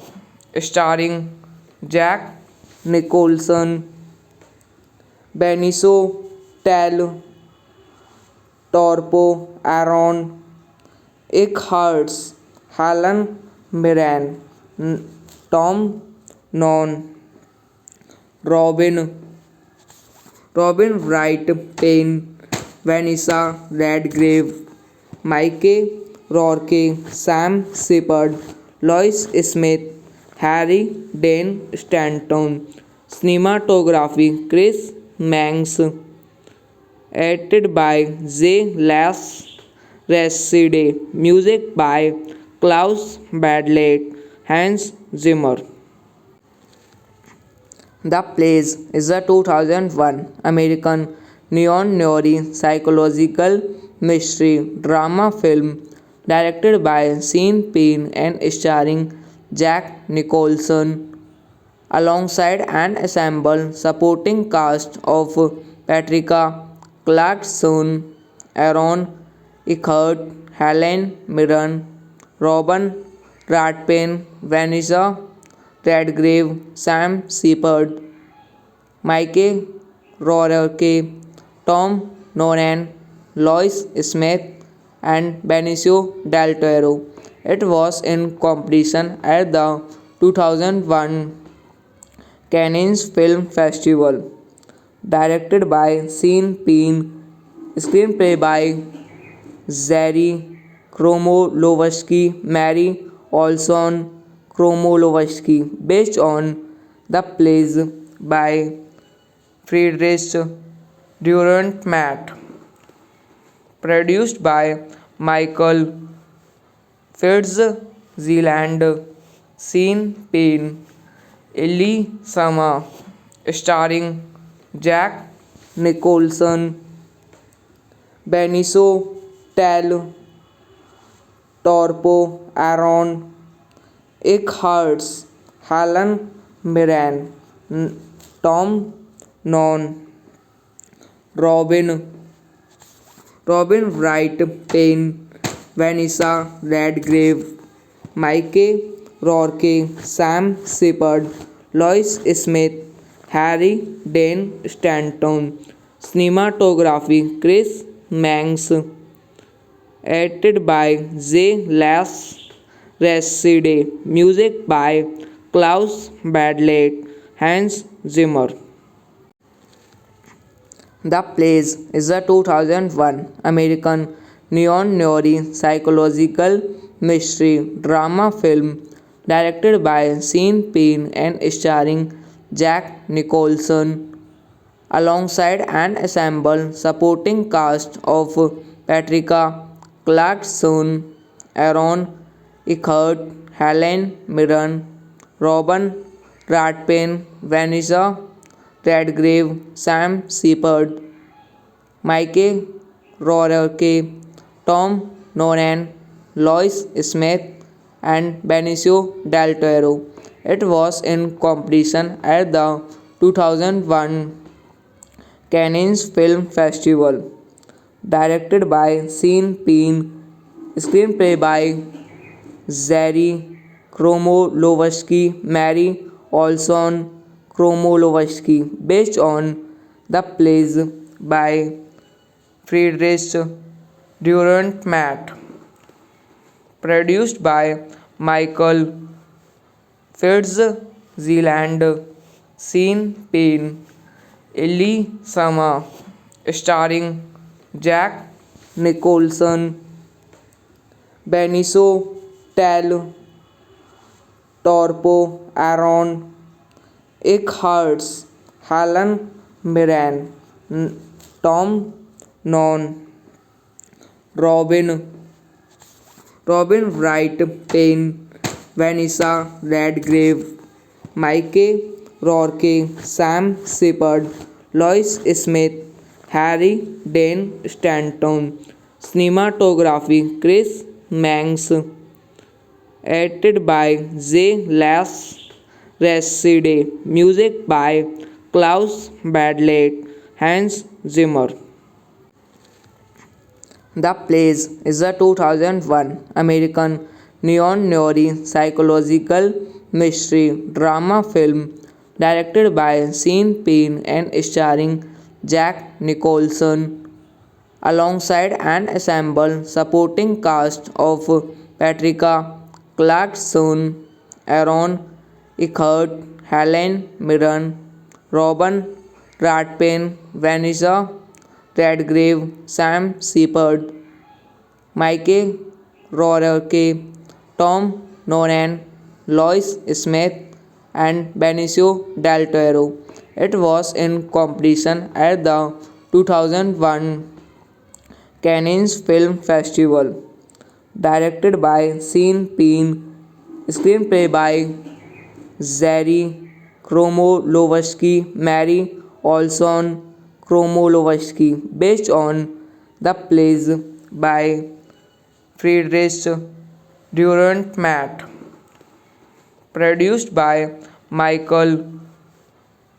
starring Jack Nicholson, Benicio del Toro, Aaron Eckhart, Helen Mirren, Tom Non, Robin, Robin Wright Payne, Vanessa Redgrave, Mike Rourke, Sam Shepard, Lois Smith, Harry Dean Stanton, cinematography Chris Manx, edited by J. Las Reside, music by Klaus Badlett, Hans Zimmer. The Plays is a 2001 American neo-noir psychological mystery drama film directed by Sean Penn and starring Jack Nicholson alongside an ensemble supporting cast of Patricia Clarkson, Aaron Eckhart, Helen Mirren, Robin Redfern, Vanessa Redgrave, Sam Shepard, Mike Rourke, Tom Noonan, Lois Smith, and Benicio del Toro. It was in competition at the 2001 Cannes Film Festival. Directed by Sean Penn, screenplay by Zary Kromolowski, Mary Olson Kromolowski, based on the plays by Friedrich Durant-Matt, produced by Michael Fitzgerald, Sean Penn, Ellie Sama, starring Jack Nicholson, Benicio del Toro, Aaron Eckhart, Helen Mirren, Tom Non, Robin, Robin Wright Payne, Vanessa Redgrave, Mike Rourke, Sam Shepard, Lois Smith, Harry Dean Stanton, cinematography Chris Manx, edited by J. Las Reside, music by Klaus Badlett, Hans Zimmer. The Plays is a 2001 American neo-noir psychological mystery drama film directed by Sean Penn and starring Jack Nicholson alongside an ensemble supporting cast of Patricia Clarkson, Aaron Eckhart, Helen Mirren, Robin Redfern, Vanessa Redgrave, Sam Shepard, Mike Rourke, Tom Noonan, Lois Smith, and Benicio del Toro. It was in competition at the 2001 Cannes Film Festival. Directed by Sean Penn, screenplay by Zary Kromolowski, Mary Olson Kromolowski, based on the plays by Friedrich Durant-Matt, produced by Michael Fitzgerald, Sean Penn, Ellie Sama, starring Jack Nicholson, Benicio del Toro, Aaron Eckhart, Helen Mirren, Tom Non, Robin, Robin Wright Payne, Vanessa Redgrave, Mike Rourke, Sam Shepard, Lois Smith, Harry Dean Stanton, cinematography Chris Manx, edited by J. Las Reside, music by Klaus Badlett, Hans Zimmer. The Plays is a 2001 American neo-noir psychological mystery drama film directed by Sean Penn and starring Jack Nicholson alongside an ensemble supporting cast of Patricia Clarkson, Aaron Eckhart, Helen Mirren, Robin Ratpin, Vanessa Redgrave, Sam Shepard, Mike Rourke, Tom Noonan, Lois Smith, and Benicio del Toro. It was in competition at the 2001 Cannes Film Festival. Directed by Sean Penn, screenplay by Zary Kromolowski, Mary Olson Kromolowski, based on the plays by Friedrich Durant-Matt, produced by Michael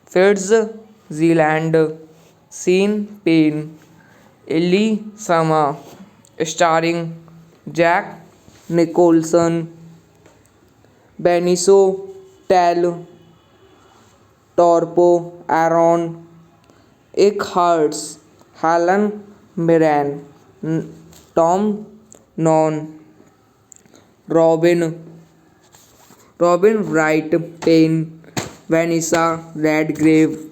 Fitzgerald, Sean Penn, Ellie Sama, starring Jack Nicholson, Benicio del Toro, Aaron Eckhart, Helen Mirren, Tom Non, Robin Wright Payne, Vanessa Redgrave,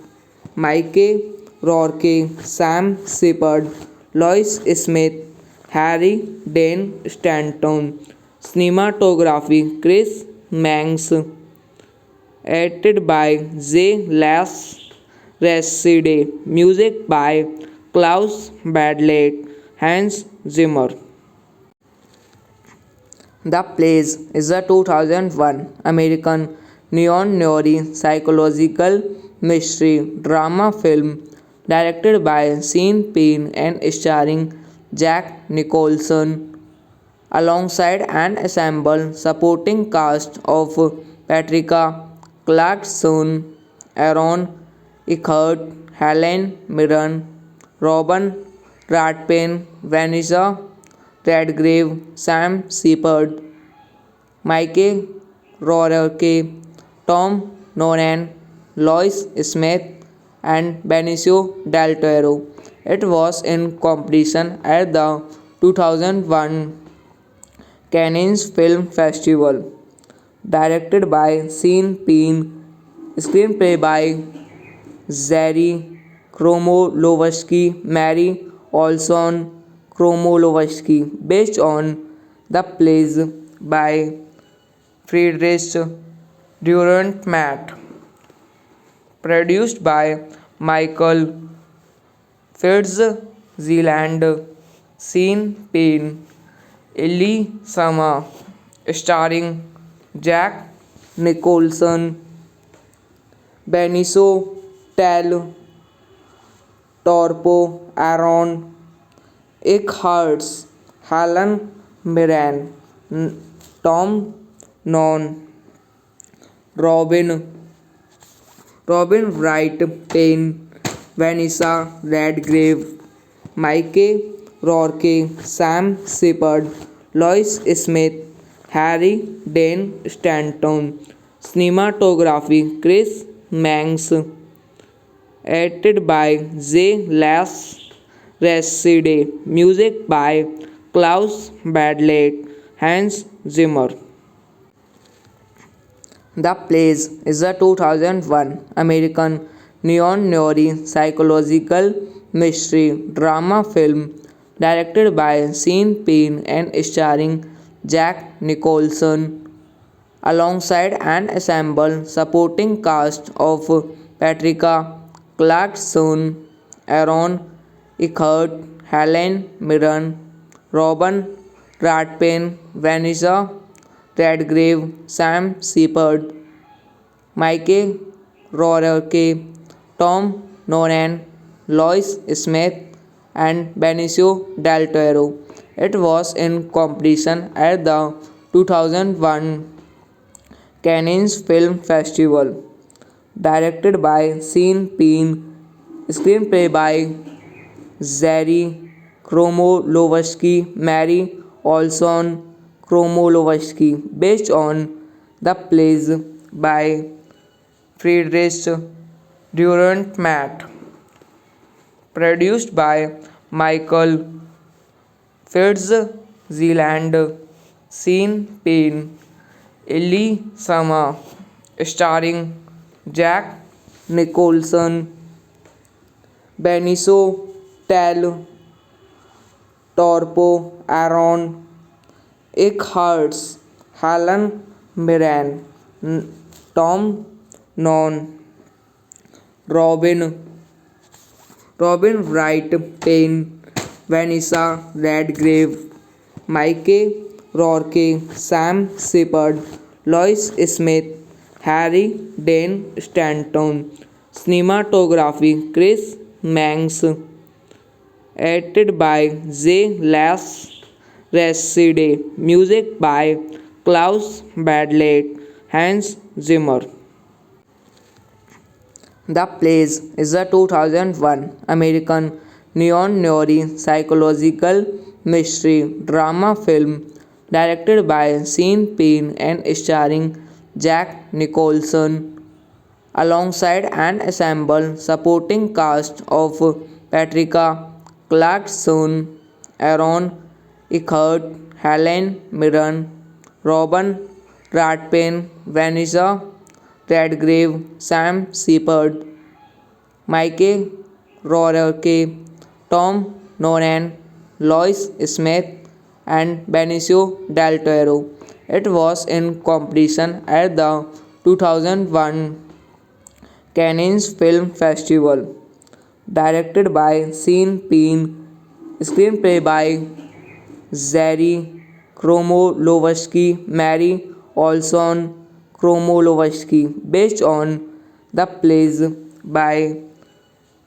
Mike Rourke, Sam Shepard, Lois Smith, Harry Dean Stanton. Cinematography Chris Manx, edited by J. Las Reside, music by Klaus Badley, Hans Zimmer. The Plays is a 2001 American neo-noir psychological mystery drama film directed by Sean Penn and starring Jack Nicholson alongside an ensemble supporting cast of Patricia Clarkson, Aaron Eckhart, Helen Mirren, Robin Ratpin, Vanessa Redgrave, Sam Shepard, Mike Rourke, Tom Noonan, Lois Smith, and Benicio del Toro. It was in competition at the 2001 Cannes Film Festival. Directed by Sean Penn, screenplay by Zary Kromolowski, Mary Olson Kromolowski, based on the plays by Friedrich Durant-Matt, produced by Michael Fitzgerald, Sean Penn, Ellie Sama, starring Jack Nicholson, Benicio del Toro, Aaron Eckhart, Helen Mirren, Tom Non, Robin Wright Payne, Vanessa Redgrave, Mike Rourke, Sam Shepard, Lois Smith, Harry Dean Stanton. Cinematography Chris Manx, edited by J. Las Reside, music by Klaus Badley, Hans Zimmer. The Plays is a 2001 American neo-noir psychological mystery drama film directed by Sean Penn and starring Jack Nicholson alongside an ensemble supporting cast of Patricia Clarkson, Aaron Eckhart, Helen Mirren, Robin Ratpin, Vanessa Redgrave, Sam Shepard, Mike Rourke, Tom Noonan, Lois Smith, and Benicio del Toro. It was in competition at the 2001 Cannes Film Festival. Directed by Sean Penn, screenplay by Zary Kromolowski, Mary Olson Kromolowski, based on the plays by Friedrich Durant-Matt, produced by Michael Fitzgerald, Sean Penn, Ellie Sama, starring Jack Nicholson, Benicio del Toro, Aaron Eckhart, Helen Mirren, Tom Non, Robin Wright Payne, Vanessa Redgrave, Mike Rourke, Sam Shepard, Lois Smith, Harry Dean Stanton. Cinematography Chris Manx, edited by J. Las Reside. Music by Klaus Badlet, Hans Zimmer. The Plays is a 2001 American neo-noir psychological mystery drama film directed by Sean Penn and starring Jack Nicholson alongside an ensemble supporting cast of Patricia Clarkson, Aaron Eckhart, Helen Mirren, Robin Ratpin, Vanessa Redgrave, Sam Shepard, Mike Rourke, Tom Noonan, Lois Smith, and Benicio del Toro. It was in competition at the 2001 Cannes Film Festival. Directed by Sean Penn, screenplay by Zary Kromolowski, Mary Olson Kromolowski, based on the plays by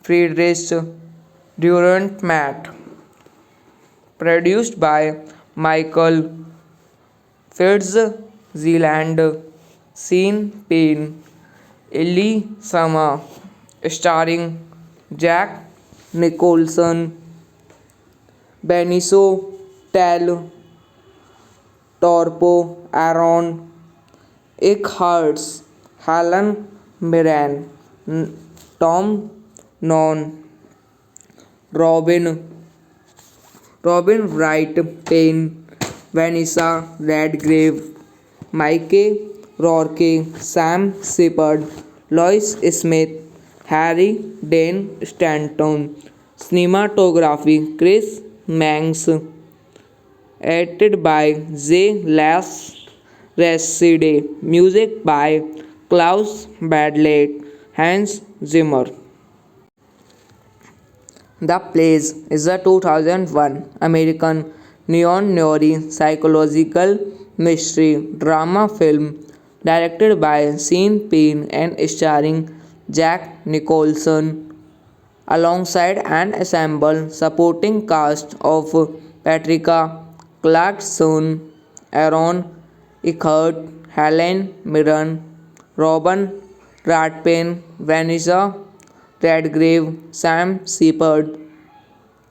Friedrich Durant-Matt, produced by Michael Fitzgerald, Sean Penn, Ellie Sama, starring Jack Nicholson, Benicio del Toro, Aaron Eckhart, Helen Mirren, Tom Non, Robin Wright Payne, Vanessa Redgrave, Mike Rourke, Sam Shepard, Lois Smith, Harry Dean Stanton. Cinematography Chris Manx, edited by J. Las Reside. Music by Klaus Badlet, Hans Zimmer. The Plays is a 2001 American neo-noir psychological mystery drama film directed by Sean Penn and starring Jack Nicholson alongside an ensemble supporting cast of Patricia Clarkson, Aaron Eckhart, Helen Mirren, Robin Ratpin, Vanessa Redgrave, Sam Shepard,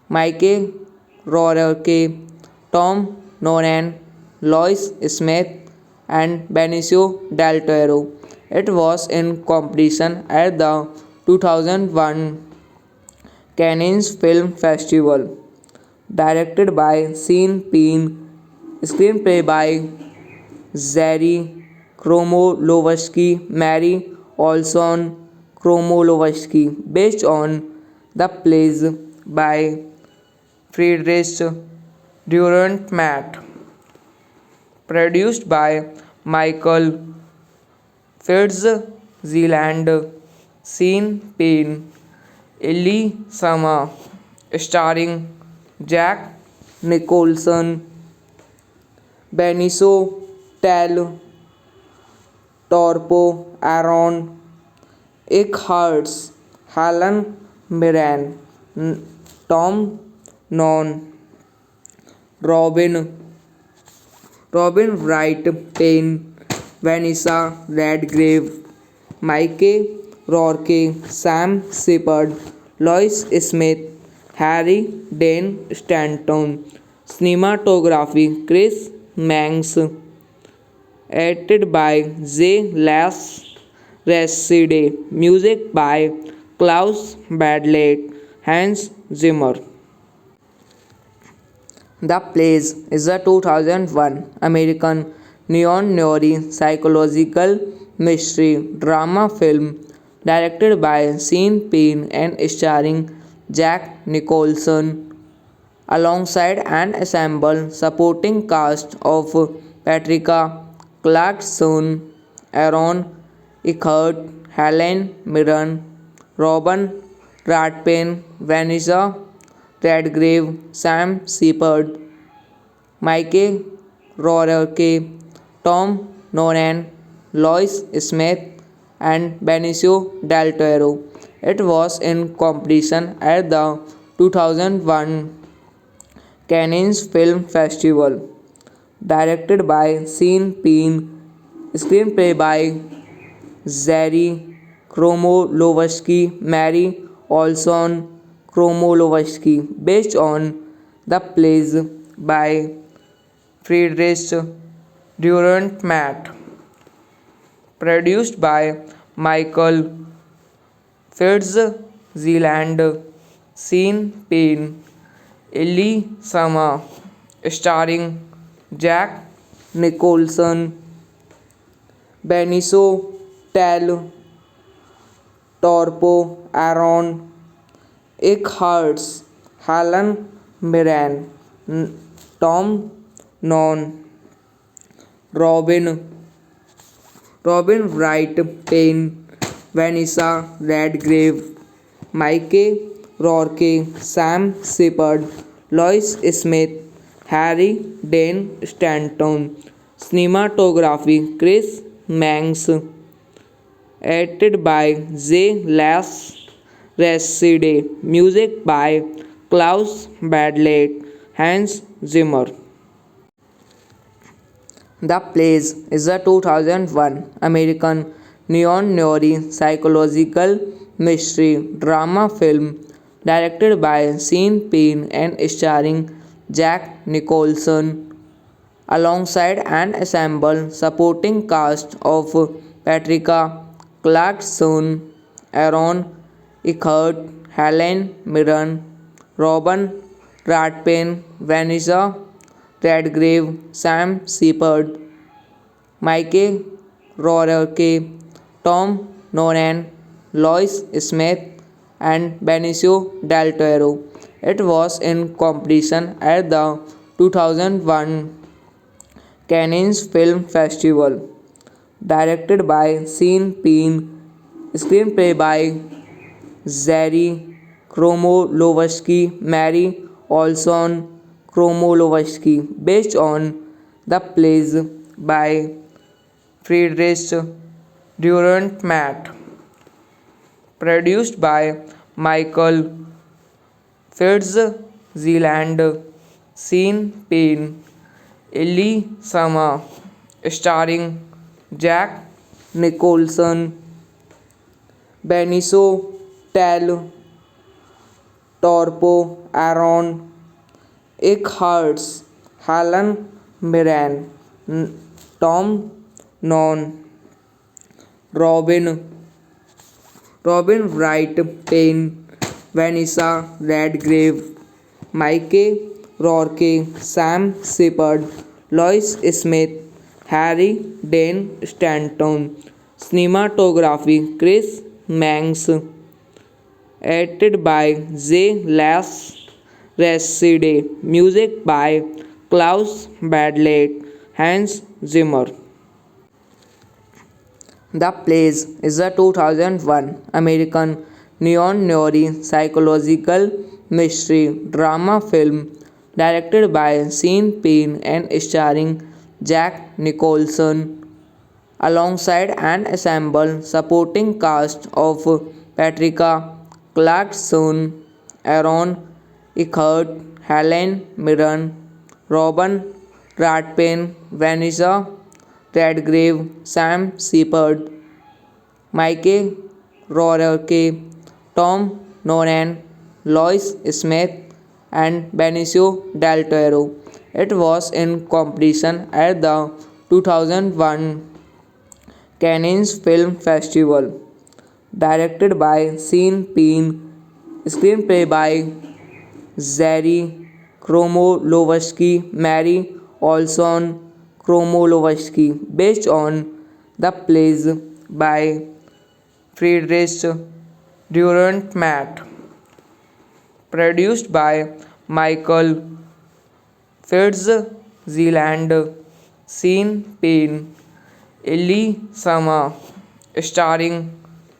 Mike Rourke, Tom Noonan, Lois Smith, and Benicio del Toro. It was in competition at the 2001 Cannes Film Festival. Directed by Sean Penn, screenplay by Zary Kromolowski, Mary Olson Kromolowski, based on the plays by Friedrich Durant-Matt, produced by Michael Fitzgerald, Sean Penn, Ellie Sama, starring Jack Nicholson, Benicio del Toro, Aaron Eckhart, Helen Mirren, Tom Non, Robin Wright Payne, Vanessa Redgrave, Mike Rourke, Sam Shepard, Lois Smith, Harry Dean Stanton. Cinematography Chris Manx, edited by J. Las Reside. Music by Klaus Badlet, Hans Zimmer. The Plays is a 2001 American Neon Nori psychological mystery drama film directed by Sean Penn and starring Jack Nicholson alongside an ensemble supporting cast of Patricia Clarkson, Aaron Eckhart, Helen Mirren, Robin Redfern, Vanessa Redgrave, Sam Shepard, Mike Rourke, Tom Noonan, Lois Smith, and Benicio del Toro. It was in competition at the 2001 Cannes Film Festival. Directed by Sean Penn, screenplay by Zary Kromolovsky, Mary Olson Kromolovsky, based on the plays by Friedrich Dürrenmatt, produced by Michael Fitzgerald, Sean Penn, Ellie Sama, starring Jack Nicholson, Benicio del Toro, Aaron Eckhart, Helen Mirren, Tom Noonan, Robin Wright Penn, Vanessa Redgrave, Mike Rourke, Sam Shepard, Lois Smith, Harry Dean Stanton, cinematography Chris Manx, edited by J. Les Reside, music by Klaus Badley, Hans Zimmer. The Plays is a 2001 American neo-noir psychological mystery drama film directed by Sean Penn and starring Jack Nicholson alongside an ensemble supporting cast of Patricia Clarkson, Aaron Eckhart, Helen Mirren, Robin Redfern, Vanessa Redgrave, Sam Shepard, Mike Rourke, Tom Noonan, Lois Smith, and Benicio del Toro. It was in competition at the 2001 Cannes Film Festival. Directed by Sean Penn, screenplay by Zary Kromolovsky, Mary Olson Kromolovsky, based on the plays by Friedrich Dürrenmatt, produced by Michael Fitzgerald, Sean Penn, Ellie Sama, starring Jack Nicholson, Benicio del Toro, Aaron Eckhart, Helen Mirren, Tom Noonan, Robin Wright Penn, Vanessa Redgrave, Mike Rourke, Sam Shepard, Lois Smith, Harry Dean Stanton, cinematography Chris Manx, edited by J. Les Reside, music by Klaus Badley, Hans Zimmer. The Plays is a 2001 American neo-noir psychological mystery drama film directed by Sean Penn and starring Jack Nicholson alongside an ensemble supporting cast of Patricia Clarkson, Aaron Eckhart, Helen Mirren, Robin Redfern, Vanessa Redgrave, Sam Shepard, Mike Rourke, Tom Noonan, Lois Smith, and Benicio del Toro. It was in competition at the 2001 Cannes Film Festival. Directed by Sean Penn, screenplay by Zary Kromolovsky, Mary Olson Kromolovsky, based on the plays by Friedrich Dürrenmatt, produced by Michael Fitzgerald, Sean Penn, Ellie Sama, starring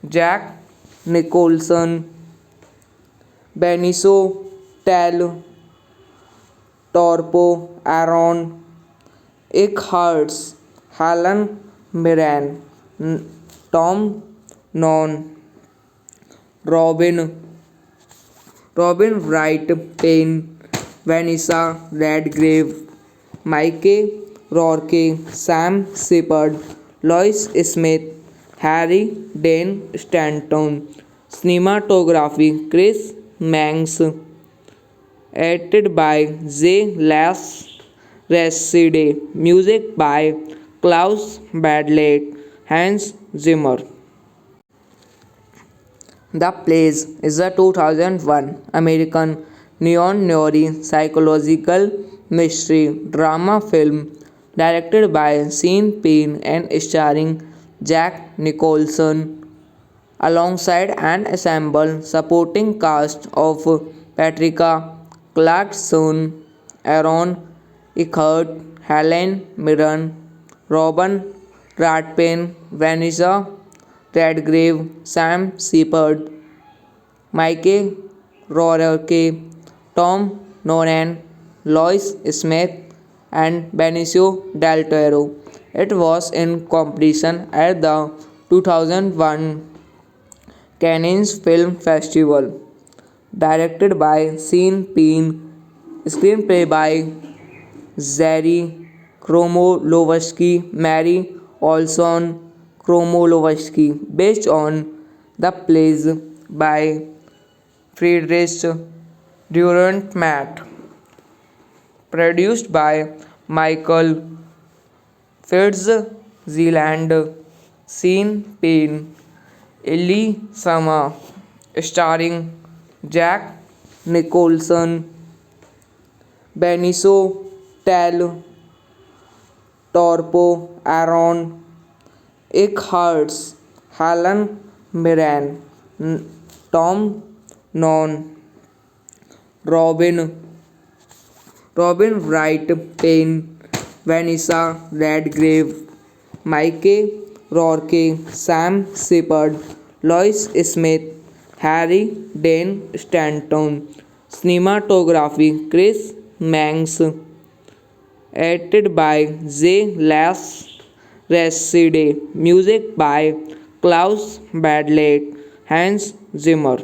Jack Nicholson, Benicio del Toro, Aaron Eckhart, Helen Mirren, Tom Non, Robin Wright Penn, Vanessa Redgrave, Mike Rourke, Sam Shepard, Lois Smith, Harry Dean Stanton. Cinematography Chris Manx, edited by J. Les Reside, music by Klaus Badley, Hans Zimmer. The Plays is a 2001 American neo-noir psychological mystery drama film directed by Sean Penn and starring Jack Nicholson alongside an ensemble supporting cast of Patricia Clarkson, Aaron Eckhart, Helen Mirren, Robin Ratpin, Vanessa Redgrave, Sam Shepard, Mike Rourke, Tom Noonan, Lois Smith, and Benicio del Toro. It was in competition at the 2001 Cannes Film Festival. Directed by Sean Penn, screenplay by Zachary Kromolovsky, Mary Olson Kromolovsky, based on the plays by Friedrich Dürrenmatt, produced by Michael Fitzgerald, Sean Penn, Ellie Sama, starring Jack Nicholson, Benicio del Toro, Aaron Eckhart, Helen Mirren, Tom Non, Robin Wright Penn, Vanessa Redgrave, Mike Rourke, Sam Shepard, Lois Smith, Harry Dean Stanton. Cinematography Chris Manx, edited by J. Les Reside, music by Klaus Badley, Hans Zimmer.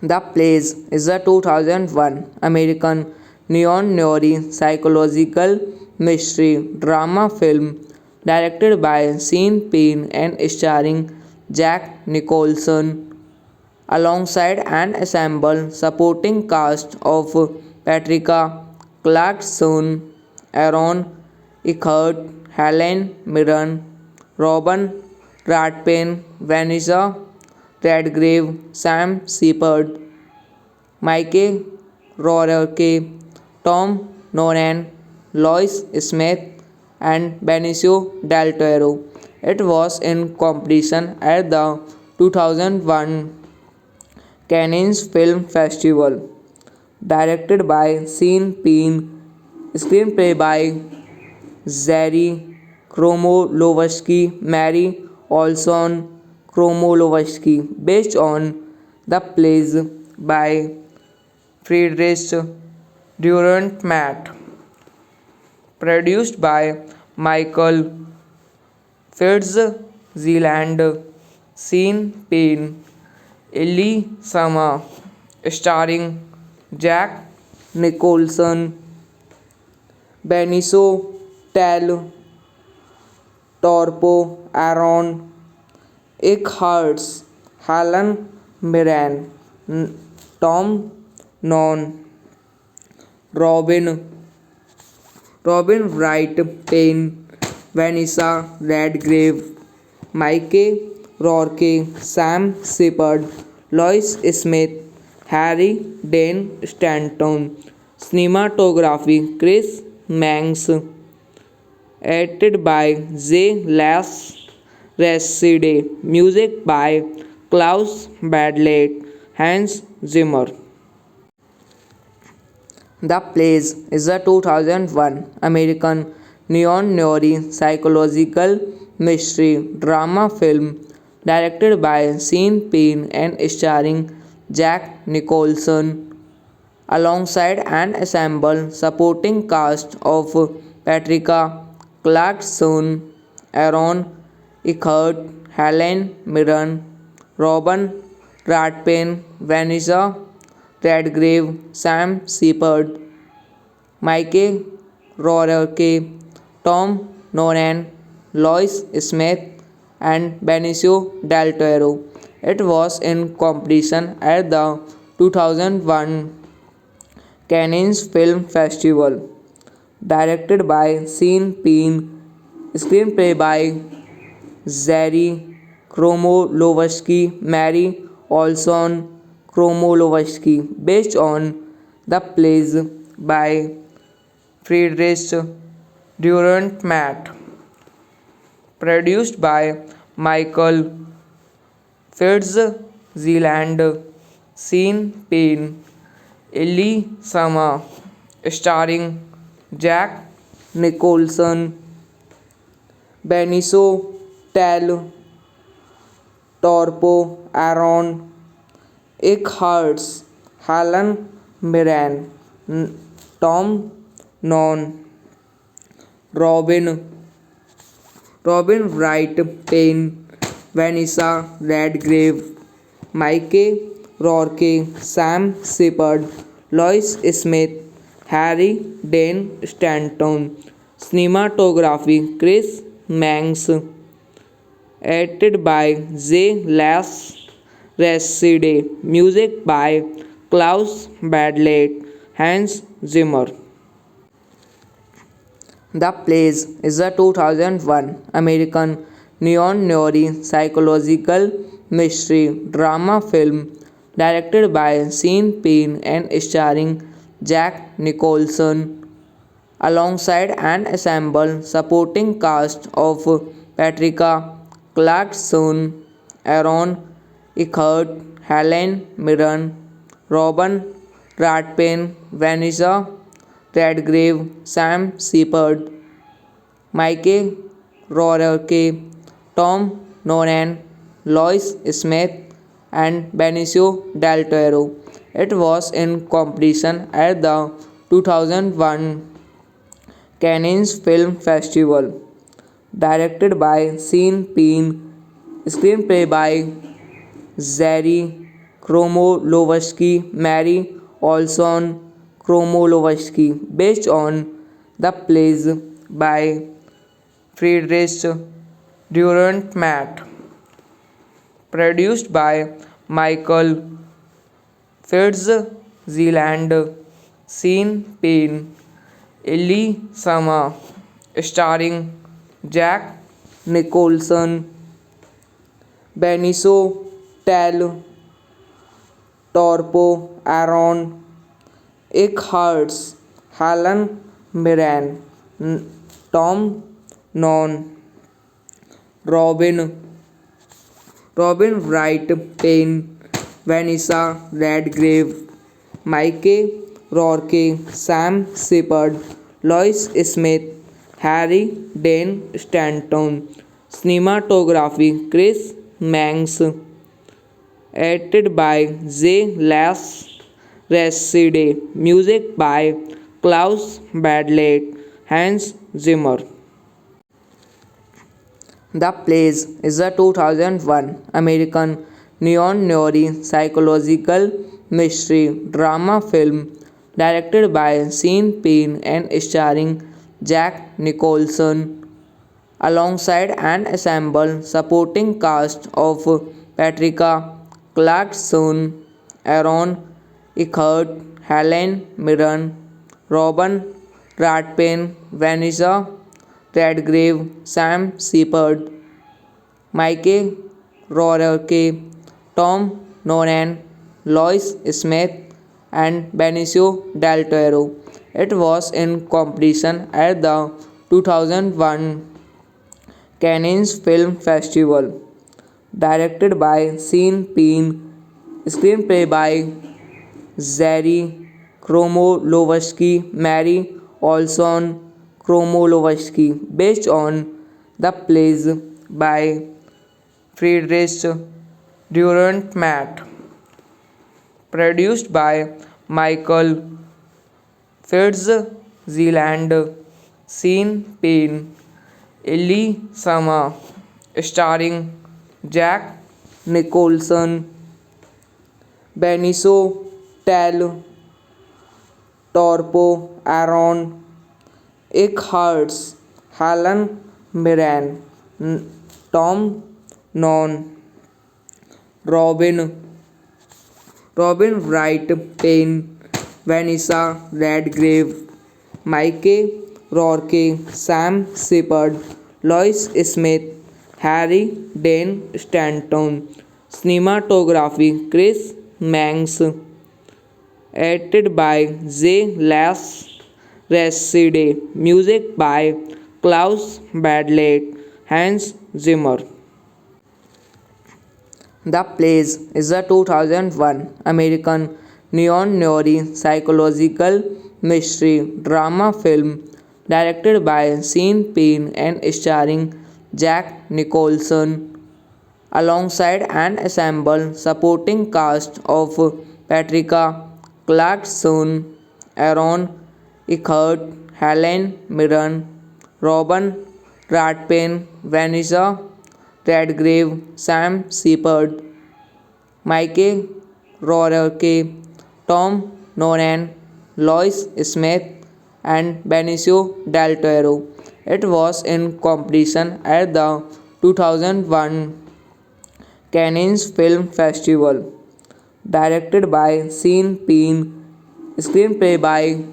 The Plays is a 2001 American neo-noir psychological mystery drama film directed by Sean Penn and starring Jack Nicholson alongside an ensemble supporting cast of Patricia Clarkson, Aaron Eckhart, Helen Mirren, Robin Ratpin, Vanessa Redgrave, Sam Shepard, Mike Rourke, Tom Noonan, Lois Smith, and Benicio del Toro. It was in competition at the 2001 Cannes Film Festival. Directed by Sean Penn, screenplay by Zachary Kromolovsky, Mary Olson Kromolovsky, based on the plays by Friedrich Dürrenmatt, produced by Michael Fitzgerald, Sean Penn, Ellie Sama, starring Jack Nicholson, Benicio del Toro, Aaron Eckhart, Helen Mirren, Tom Non, Robin Wright Penn, Vanessa Redgrave, Mike Rourke, Sam Shepard, Lois Smith, Harry Dean Stanton. Cinematography Chris Manx, edited by J. Las Reside, music by Klaus Badlet, Hans Zimmer. The Plays is a 2001 American neo-noir psychological mystery drama film directed by Sean Penn and starring Jack Nicholson alongside an ensemble supporting cast of Patricia Clarkson, Aaron Eckhart, Helen Mirren, Robin Redfern, Vanessa Redgrave, Sam Shepard, Mike Rourke, Tom Noonan, Lois Smith, and Benicio del Toro. It was in competition at the 2001 Cannes Film Festival. Directed by Sean Penn, screenplay by Zary Kromolowski, Mary Olson Kromolowski, based on the plays by Friedrich Dürrenmatt, produced by Michael Fitzgerald, Sean Penn, Ellie Sama, starring Jack Nicholson, Benicio del Toro, Aaron Eckhart, Helen Mirren, Tom Noonan, Robin Wright Penn, Vanessa Redgrave, Mike Rourke, Sam Shepard, Lois Smith, Harry Dean Stanton, cinematography Chris Manx, edited by J. Las Reside, music by Klaus Badlet, Hans Zimmer. The Plays is a 2001 American neo-noir psychological mystery drama film directed by Sean Penn and starring Jack Nicholson alongside an ensemble supporting cast of Patricia Clarkson, Aaron Eckhart, Helen Mirren, Robin Redfern, Vanessa Redgrave, Sam Shepard, Mike Rourke, Tom Noonan, Lois Smith, and Benicio del Toro. It was in competition at the 2001 Cannes Film Festival. Directed by Sean Penn, screenplay by Zary Kromolowski, Mary Olson Kromolowski, based on the plays by Friedrich Dürrenmatt, produced by Michael Fitzgerald, Sean Penn, Ellie Sama, starring Jack Nicholson, Benicio del Toro, Aaron Eckhart, Helen Mirren, Tom Noonan, Robin Wright Penn, Vanessa Redgrave, Mike Rourke, Sam Shepard, Lois Smith, Harry Dean Stanton, cinematography Chris Manx, edited by J. Las Reside, music by Klaus Badlet, Hans Zimmer. The Plays is a 2001 American neo-noir psychological mystery drama film directed by Sean Penn and starring Jack Nicholson alongside an ensemble supporting cast of Patricia Clarkson, Aaron Eckhart, Helen Mirren, Robin Redfern, Vanessa Redgrave, Sam Shepard, Mike Rourke, Tom Noonan, Lois Smith, and Benicio del Toro. It was in competition at the 2001 Cannes Film Festival. Directed by Sean Penn, screenplay by Zary Kromolovsky, Mary Olson Kromolovsky, based on the plays by Friedrich Dürrenmatt, produced by Michael Fitzgerald, Sean Penn, Ellie Sama, starring Jack Nicholson, Benicio del Toro, Aaron Eckhart, Helen Mirren, Tom Non, Robin Wright Payne, Vanessa Redgrave, Mike Rourke, Sam Shepard, Lois Smith, Harry Dean Stanton. Cinematography Chris Manx, edited by J. Las Reside, music by Klaus Badley, Hans Zimmer. The Plays is a 2001 American neo-noir psychological mystery drama film directed by Sean Penn and starring Jack Nicholson alongside an ensemble supporting cast of Patricia Clarkson, Aaron Eckhart, Helen Mirren, Robin Ratpin, Vanessa Redgrave, Sam Shepard, Mike Rourke, Tom Noonan, Lois Smith, and Benicio del Toro. It was in competition at the 2001 Cannes Film Festival. Directed by Sean Penn, screenplay by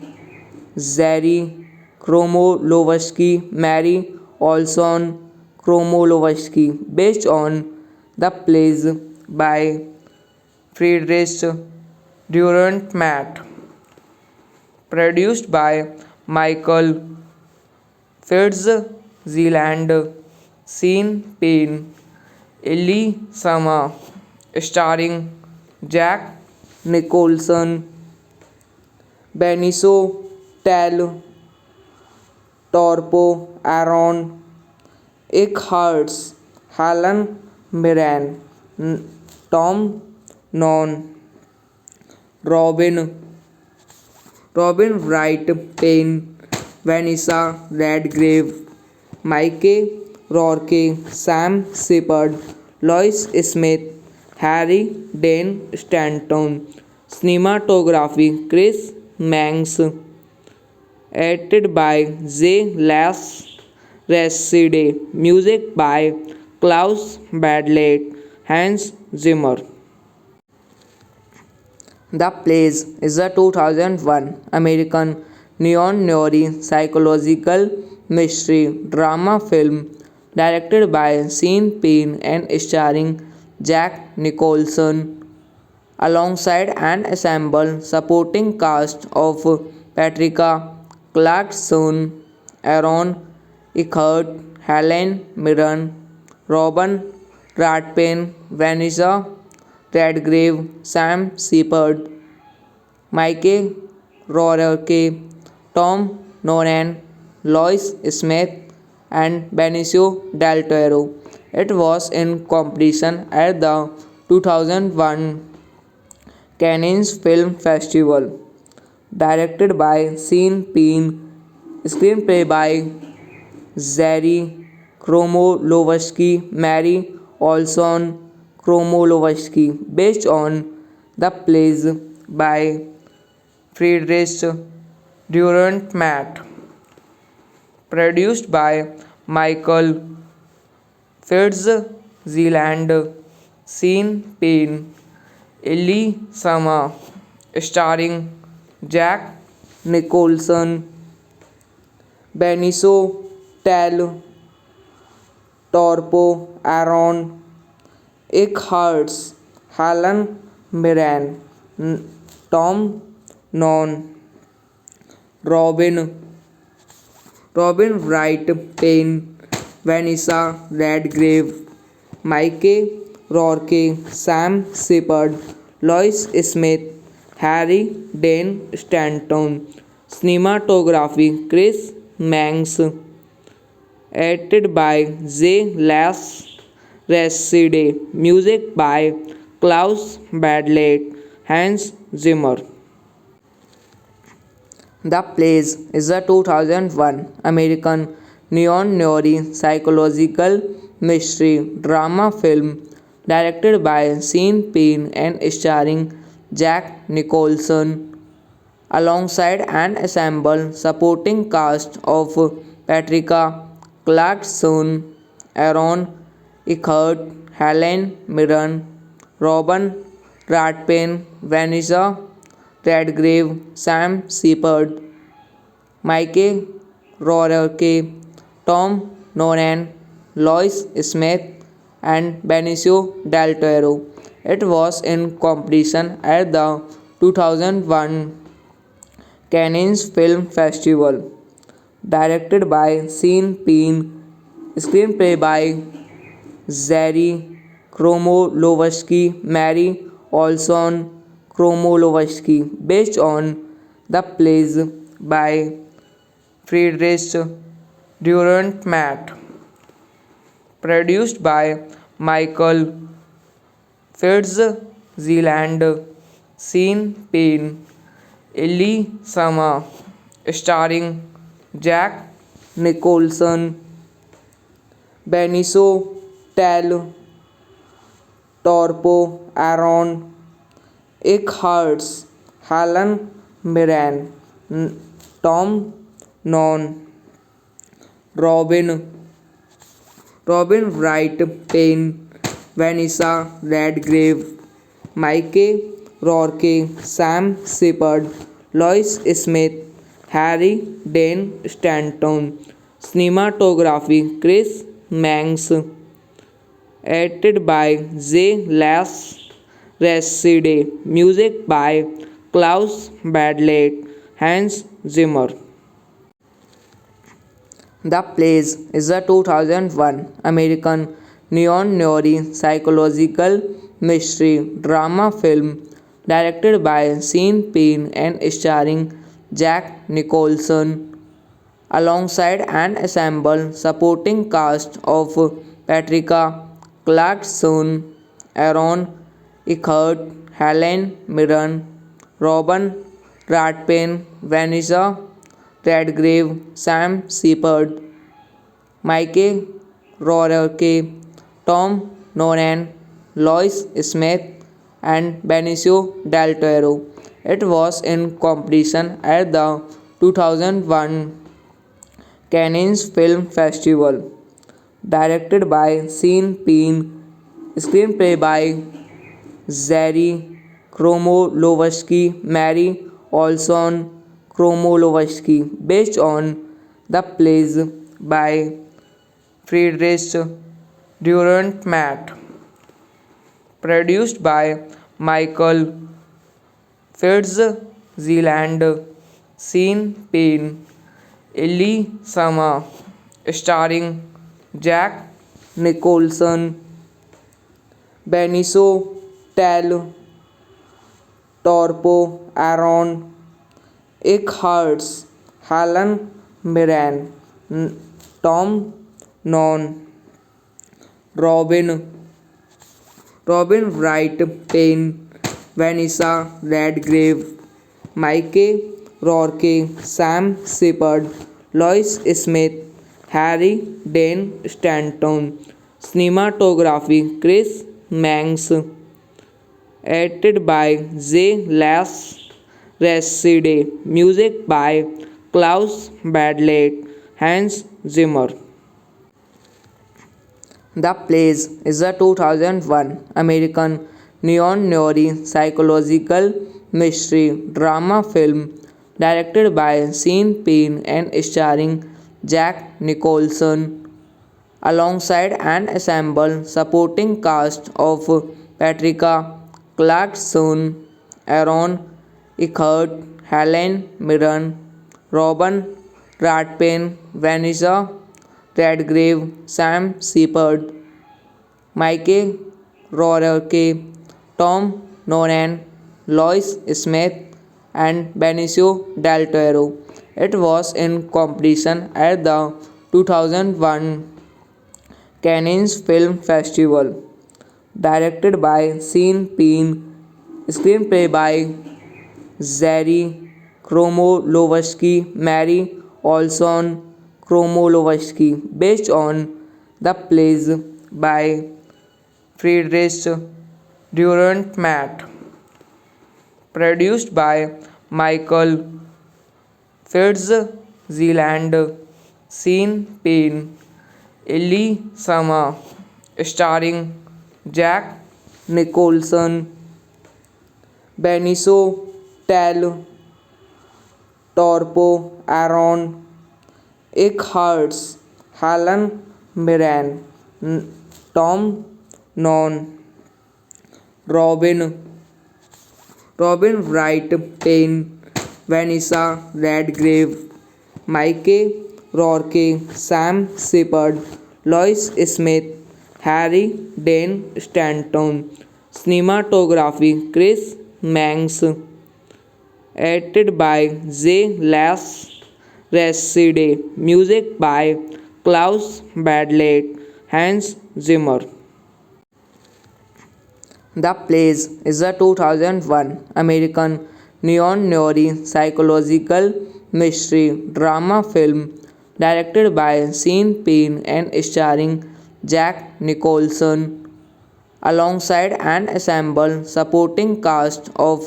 Zary Kromolovsky, Mary Olson Kromolovsky, based on the plays by Friedrich Dürrenmatt, produced by Michael Fitzgerald, Sean Penn, Ellie Sama, starring Jack Nicholson, Benicio del Toro, Aaron Eckhart, Helen Mirren, Tom Non, Robin Wright Payne, Vanessa Redgrave, Mike Rourke, Sam Shepard, Lois Smith, Harry Dean Stanton. Cinematography Chris Manx, edited by J. Las Reside, music by Klaus Badley, Hans Zimmer. The Plays is a 2001 American neo-noir psychological mystery drama film directed by Sean Penn and starring Jack Nicholson alongside an ensemble supporting cast of Patricia Clarkson, Aaron Eckhart, Helen Mirren, Robin Ratpin, Vanessa Redgrave, Sam Shepard, Mike Rourke, Tom Noonan, Lois Smith, and Benicio del Toro. It was in competition at the 2001 Cannes Film Festival. Directed by Sean Penn, screenplay by Zary Kromolovsky, Mary Olson Kromolovsky, based on the plays by Friedrich Dürrenmatt, produced by Michael Fitzgerald, Sean Penn, Ellie Sama, starring Jack Nicholson, Benicio del Toro, Aaron Eckhart, Helen Mirren, Tom Non, Robin, Robin Wright Penn, Vanessa Redgrave, Mike Rourke, Sam Shepard, Lois Smith, Harry Dean Stanton, cinematography Chris Manx, edited by J. Las Reside, music by Klaus Badlet, Hans Zimmer. The Plays is a 2001 American neo-noir psychological mystery drama film directed by Sean Penn and starring Jack Nicholson alongside an ensemble supporting cast of Patricia Clarkson, Aaron Eckhart, Helen Mirren, Robin Ratpin, Vanessa Redgrave, Sam Shepard, Mike Rourke, Tom Noonan, Lois Smith, and Benicio del Toro. It was in competition at the 2001 Cannes Film Festival. Directed by Sean Penn, screenplay by Zary Kromolowski, Mary Olson Kromolowski, based on the plays by Friedrich Durant-Matt, produced by Michael Fitzgerald, Sean Penn, Ellie Sama, starring Jack Nicholson, Benicio del Toro, Aaron Eckhart, Helen Mirren, Tom Noonan, Robin Wright Penn, Vanessa Redgrave, Mike Rourke, Sam Shepard, Lois Smith, Harry Dean Stanton, cinematography Chris Manx, edited by J. Las Reside, music by Klaus Badlet, Hans Zimmer. The Plays is a 2001 American neo-noir psychological mystery drama film directed by Sean Penn and starring Jack Nicholson alongside an ensemble supporting cast of Patricia Clarkson, Aaron Eckhart, Helen Mirren, Robin Ratpin, Vanessa Redgrave, Sam Shepard, Mike Rourke, Tom Noonan, Lois Smith, and Benicio del Toro. It was in competition at the 2001 Cannes Film Festival. Directed by Sean Penn, screenplay by Zary Kromolowski, Mary Olson Kromolowski, based on the plays by Friedrich Durant-Matt, produced by Michael Fitzgerald, Sean Penn, Ellie Sama, starring Jack Nicholson, Benicio del Toro, Aaron Eckhart, Helen Mirren, Tom Noonan, Robin Wright Penn, Vanessa Redgrave, Mike Rourke, Sam Shepard, Lois Smith, Harry Dean Stanton, cinematography Chris Manx, edited by J. Las Reside, music by Klaus Badlet, Hans Zimmer. The Plays is a 2001 American neo-noir psychological mystery drama film directed by Sean Penn and starring Jack Nicholson alongside an ensemble supporting cast of Patricia Clarkson, Aaron Eckhart, Helen Mirren, Robin Ratpayne, Vanessa Redgrave, Sam Shepard, Mike Rourke, Tom Noonan, Lois Smith, and Benicio del Toro. It was in competition at the 2001 Cannes Film Festival. Directed by Sean Penn, screenplay by Zary Kromolovsky, Mary Olson Kromolovsky, based on the plays by Friedrich Dürrenmatt, produced by Michael Fitzgerald, Sean Penn, Ellie Sama, starring Jack Nicholson, Benicio del Toro, Aaron Eckhart, Helen Mirren, Tom Non, Robin, Robin Wright Payne, Vanessa Redgrave, Mike Rourke, Sam Shepard, Lois Smith, Harry Dean Stanton, cinematography Chris Manx, edited by J. Les Reside, music by Klaus Badley, Hans Zimmer. The Plays is a 2001 American neo-noir psychological mystery drama film directed by Sean Penn and starring Jack Nicholson alongside an ensemble supporting cast of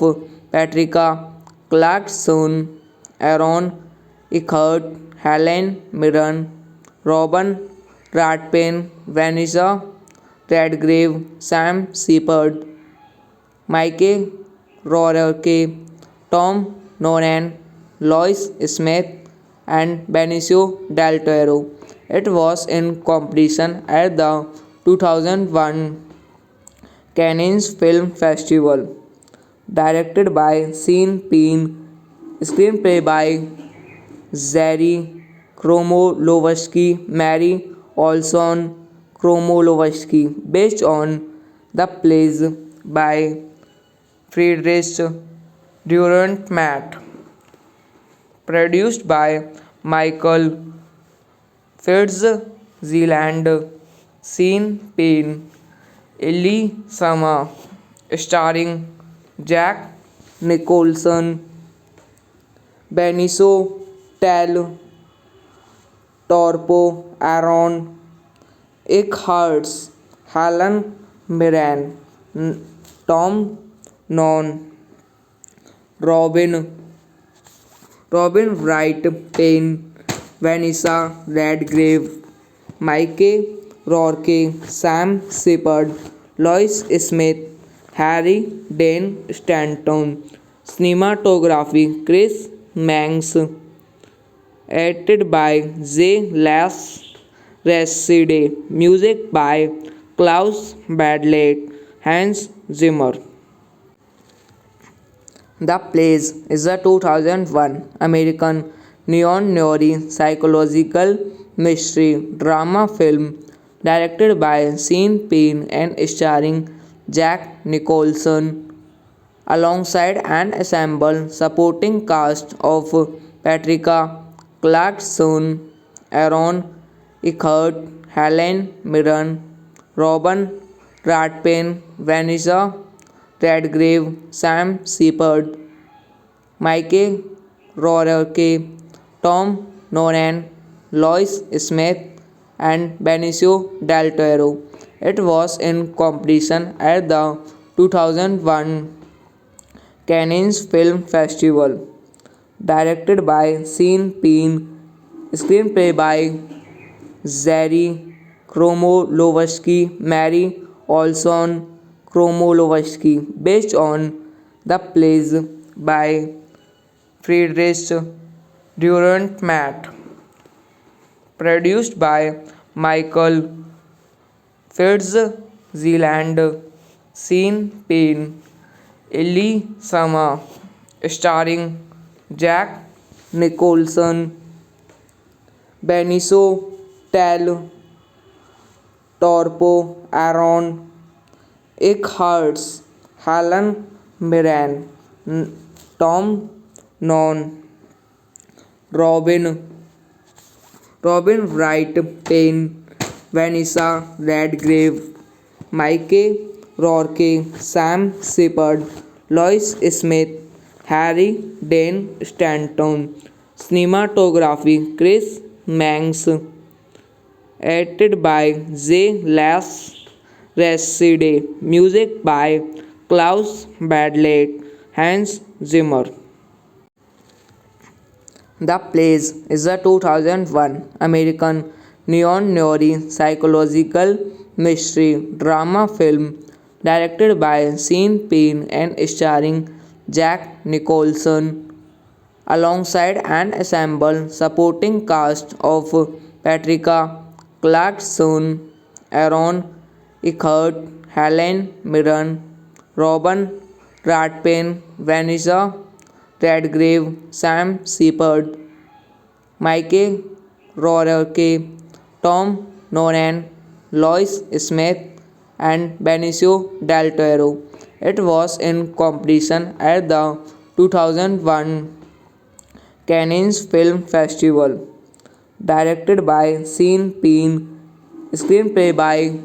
Patricia Clarkson, Aaron Eckhart, Helen Mirren, Robin Ratpayne, Vanessa Redgrave, Sam Shepard, Mike Rourke, Tom Noonan, Lois Smith, and Benicio del Toro. It was in competition at the 2001 Cannes Film Festival. Directed by Sean Penn, screenplay by Zary Kromolovsky, Mary Olson Kromolovsky, based on the plays by Friedrich Dürrenmatt, produced by Michael Fitzgerald, Sean Penn, Ellie Sama, starring Jack Nicholson, Benicio del Toro, Aaron Eckhart, Helen Mirren, Tom Non, Robin, Robin Wright Payne, Vanessa Redgrave, Mike Rourke, Sam Shepard, Lois Smith, Harry Dean Stanton, cinematography Chris Manx, edited by J. Les Reside, music by Klaus Badley, Hans Zimmer. The Plays is a 2001 American neo-noir psychological mystery drama film directed by Sean Penn and starring Jack Nicholson alongside an ensemble supporting cast of Patricia Clarkson, Aaron Eckhart, Helen Mirren, Robin Ratpayne, Vanessa Redgrave, Sam Shepard, Mike Rourke, Tom Noonan, Lois Smith, and Benicio del Toro. It was in competition at the 2001 Cannes Film Festival. Directed by Sean Penn, screenplay by Zary Kromolovsky, Mary Olson Kromolovsky, based on the plays by Friedrich Dürrenmatt, produced by Michael Fitzgerald, Sean Penn, Ellie Sama, starring Jack Nicholson, Benicio del Toro, Aaron Eckhart, Helen Mirren, Tom Non, Robin Wright Payne, Vanessa Redgrave, Mike Rourke, Sam Shepard, Lois Smith, Harry Dean Stanton. Cinematography Chris Manx, edited by J. Las Reside, music by Klaus Badlett, Hans Zimmer. The Plays is a 2001 American neo-noir psychological mystery drama film directed by Sean Penn and starring Jack Nicholson alongside an ensemble supporting cast of Patricia Clarkson, Aaron Eckhart, Helen Mirren, Robin Ratpin, Vanessa Redgrave, Sam Shepard, Mike Rourke, Tom Noonan, Lois Smith, and Benicio del Toro. It was in competition at the 2001 Cannes Film Festival. Directed by Sean Penn, screenplay by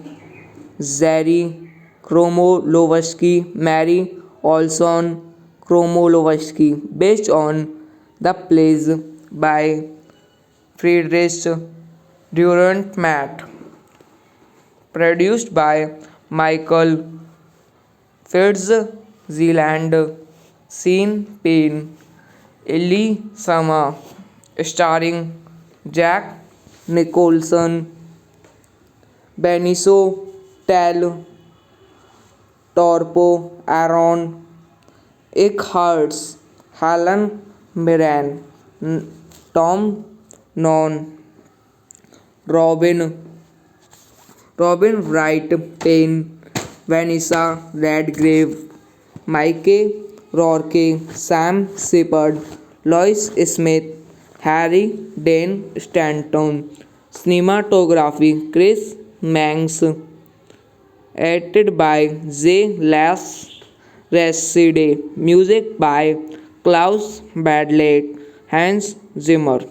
Zary Kromolowski, Mary Olson Kromolowski, based on the plays by Friedrich Dürrenmatt, produced by Michael Fitzgerald, Sean Penn, Ellie Sama, starring Jack Nicholson, Benicio del Toro, Aaron Eckhart, Helen Mirren, Tom Non, Robin Wright Payne, Vanessa Redgrave, Mike Rourke, Sam Shepard, Lois Smith, Harry Dean Stanton. Cinematography Chris Manx, edited by J. Las Reside, music by Klaus Badlett, Hans Zimmer.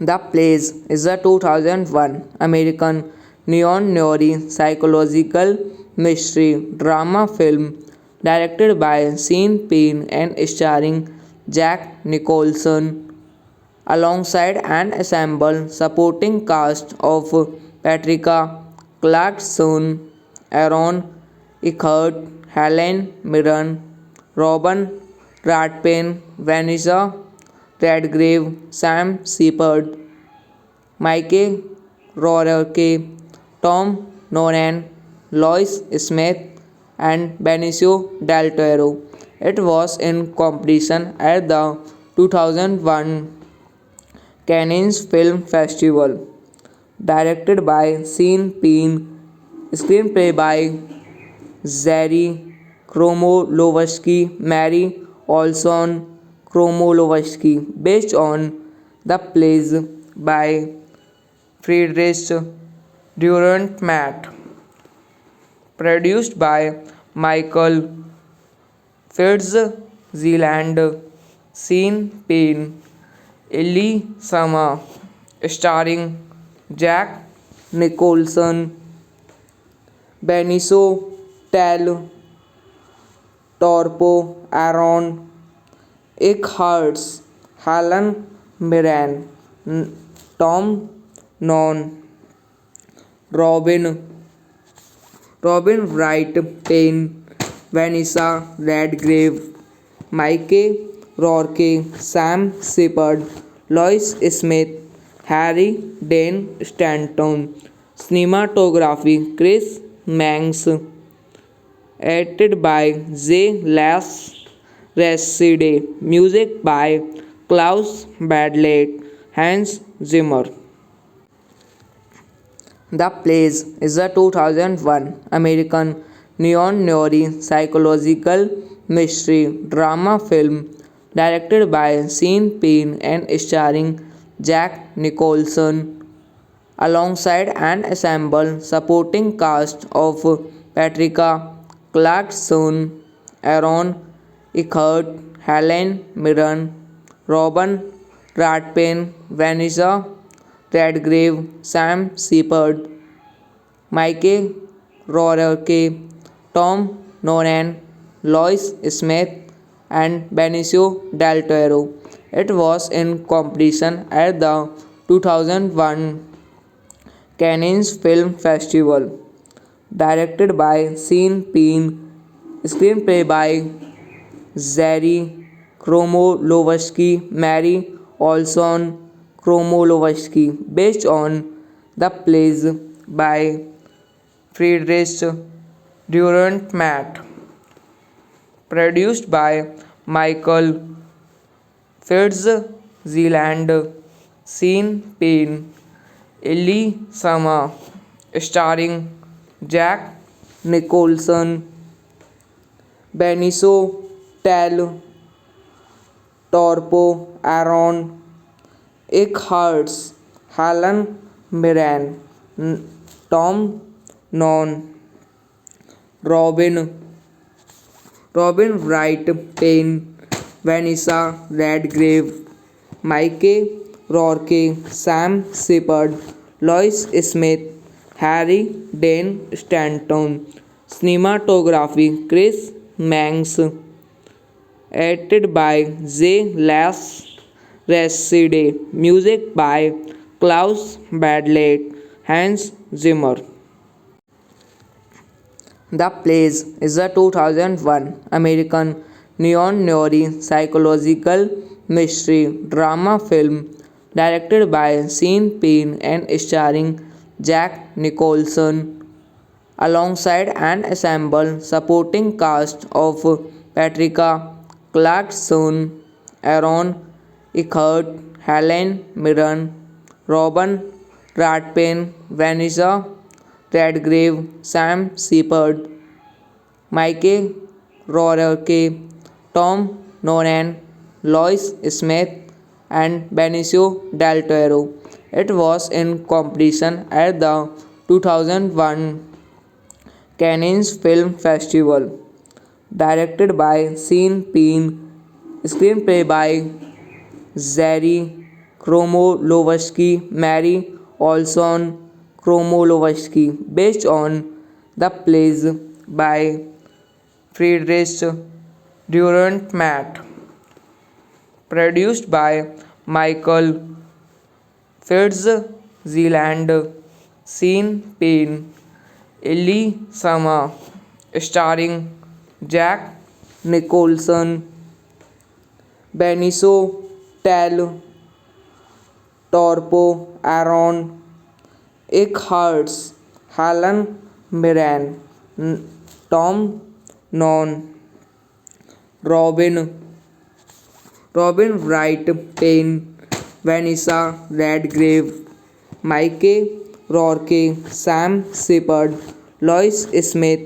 The Plays is a 2001 American neo-noir psychological mystery drama film directed by Sean Penn and starring Jack Nicholson alongside an ensemble supporting cast of Patricia Clarkson, Aaron Eckhart, Helen Mirren, Robin Ratpin, Vanessa Redgrave, Sam Shepard, Mike Rourke, Tom Noonan, Lois Smith, and Benicio del Toro. It was in competition at the 2001 Cannes Film Festival. Directed by Sean Penn, screenplay by Zary Kromolowski, Mary Olson Kromolowski, based on the plays by Friedrich Dürrenmatt, produced by Michael Fitzgerald, Sean Penn, Ellie Sama, starring Jack Nicholson, Benicio del Toro, Aaron Eckhart, Helen Mirren, Tom Non, Robin Wright Payne, Vanessa Redgrave, Mike Rourke, Sam Shepard, Lois Smith, Harry Dean Stanton. Cinematography Chris Manx, edited by J. Las Reside, music by Klaus Badlett, Hans Zimmer. The Plays is a 2001 American neo-noir psychological mystery drama film directed by Sean Penn and starring Jack Nicholson, alongside an ensemble supporting cast of Patricia Clarkson, Aaron Eckhart, Helen Mirren, Robin Rathbane, Vanessa Redgrave, Sam Shepard, Mike Rourke, Tom Noonan, Lois Smith, and Benicio del Toro. It was in competition at the 2001 Cannes Film Festival. Directed by Sean Penn, screenplay by Zary Kromolowski, Mary Olson Kromolowski, based on the plays by Friedrich Dürrenmatt, produced by Michael Fitzgerald, Sean Penn, Ellie Sama, starring Jack Nicholson, Benicio del Toro, Aaron Eckhart, Helen Mirren, Tom Noonan, Robin Wright Penn, Vanessa Redgrave, Mike Rourke, Sam Shepard, Lois Smith, Harry Dean Stanton. Cinematography Chris Manx, edited by J. Las Reside, music by Klaus Badley, Hans Zimmer. The Plays is a 2001 American neo-noir psychological mystery drama film directed by Sean Penn and starring Jack Nicholson, alongside an ensemble supporting cast of Patricia Clarkson, Aaron Eckhart, Helen Mirren, Robin Rathbane, Vanessa Redgrave, Sam Shepard, Mike Rourke, Tom Noonan, Lois Smith, and Benicio del Toro. It was in competition at the 2001 Cannes Film Festival. Directed by Sean Penn, screenplay by Zary Kromolowski, Mary Olson Kromolowski, based on the plays by Friedrich Dürrenmatt, produced by Michael Fitzgerald, Sean Penn, Ellie Sama, starring Jack Nicholson, Benicio del Toro, Aaron Eckhart, Helen Mirren, Tom Noonan, Robin Wright Penn, Vanessa Redgrave, Mike Rourke, Sam Shepard, Lois Smith,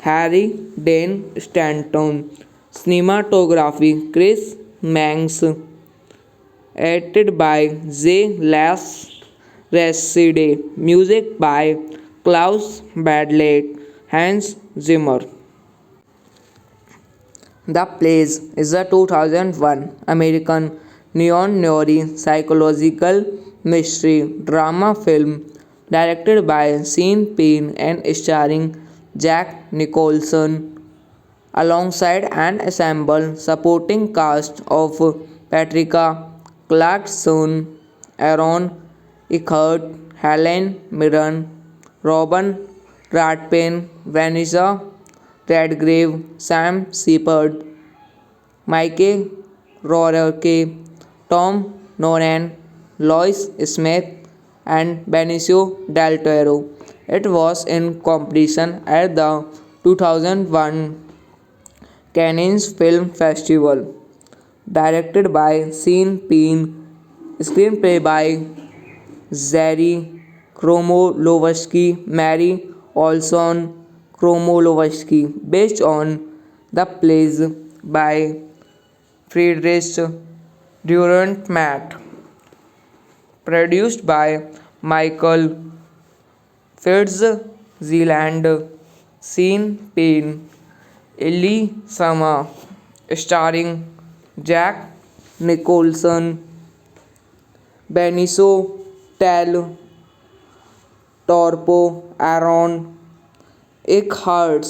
Harry Dean Stanton. Cinematography Chris Manx, edited by J. Las Reside, music by Klaus Badley, Hans Zimmer. The Plays is a 2001 American neo-noir psychological mystery drama film directed by Sean Penn and starring Jack Nicholson, alongside an ensemble supporting cast of Patricia Clarkson, Aaron Eckhart, Helen Mirren, Robin Rathbane, Vanessa Redgrave, Sam Shepard, Mike Rourke, Tom Noonan, Lois Smith, and Benicio del Toro. It was in competition at the 2001 Cannes Film Festival. Directed by Sean Penn, screenplay by Zary Kromolowski, Mary Olson Kromolowski, based on the plays by Friedrich Durant-Matt. Produced by Michael Fitzgerald, Sean Penn, Ellie Sama, starring Jack Nicholson, Benicio del Toro, Aaron Eckhart,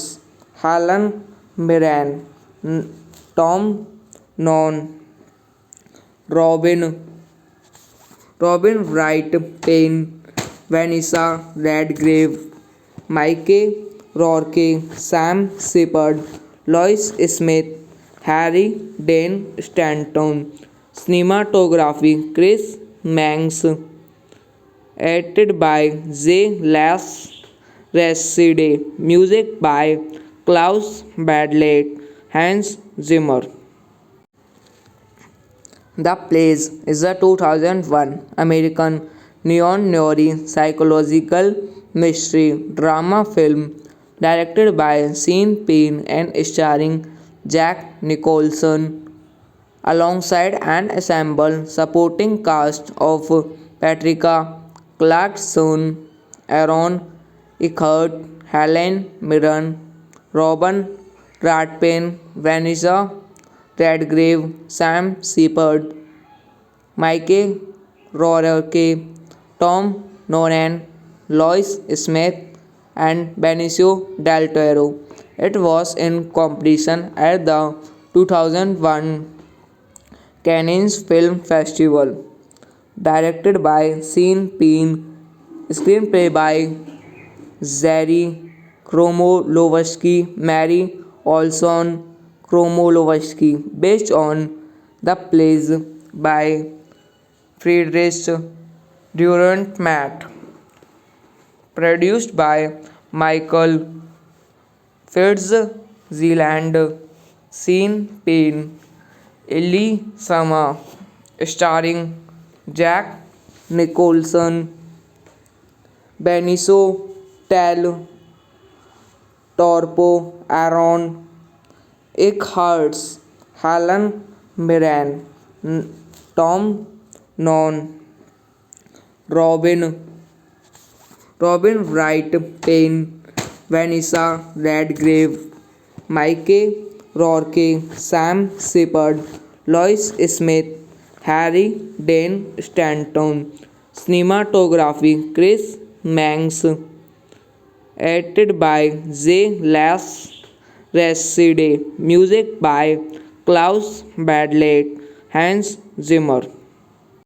Helen Mirren, Tom Non, Robin Wright Payne, Vanessa Redgrave, Mike Rourke, Sam Shepard, Lois Smith, Harry Dean Stanton. Cinematography Chris Manx. Edited by J. Las Reside. Music by Klaus Badley, Hans Zimmer. The Plays is a 2001 American neo-noir psychological mystery drama film directed by Sean Penn and starring Jack Nicholson alongside an ensemble supporting cast of Patricia Clarkson, Aaron Eckhart, Helen Mirren, Robin Ratpin, Vanessa Redgrave, Sam Shepard, Mike Rourke, Tom Noonan, Lois Smith, and Benicio del Toro. It was in competition at the 2001 Cannes Film Festival. Directed by Sean Penn, screenplay by Zary Kromolowski, Mary Olson Kromolowski, based on the plays by Friedrich Durant-Matt. Produced by Michael Fitzgerald, Sean Penn, Ellie Sama, starring Jack Nicholson, Benicio del Toro, Aaron Eckhart, Helen Mirren, Tom Non, Robin Wright Payne, Vanessa Redgrave, Mike Rourke, Sam Shepard, Lois Smith, Harry Dean Stanton. Cinematography Chris Manx. Edited by J. Las Reside. Music by Klaus Badley, Hans Zimmer.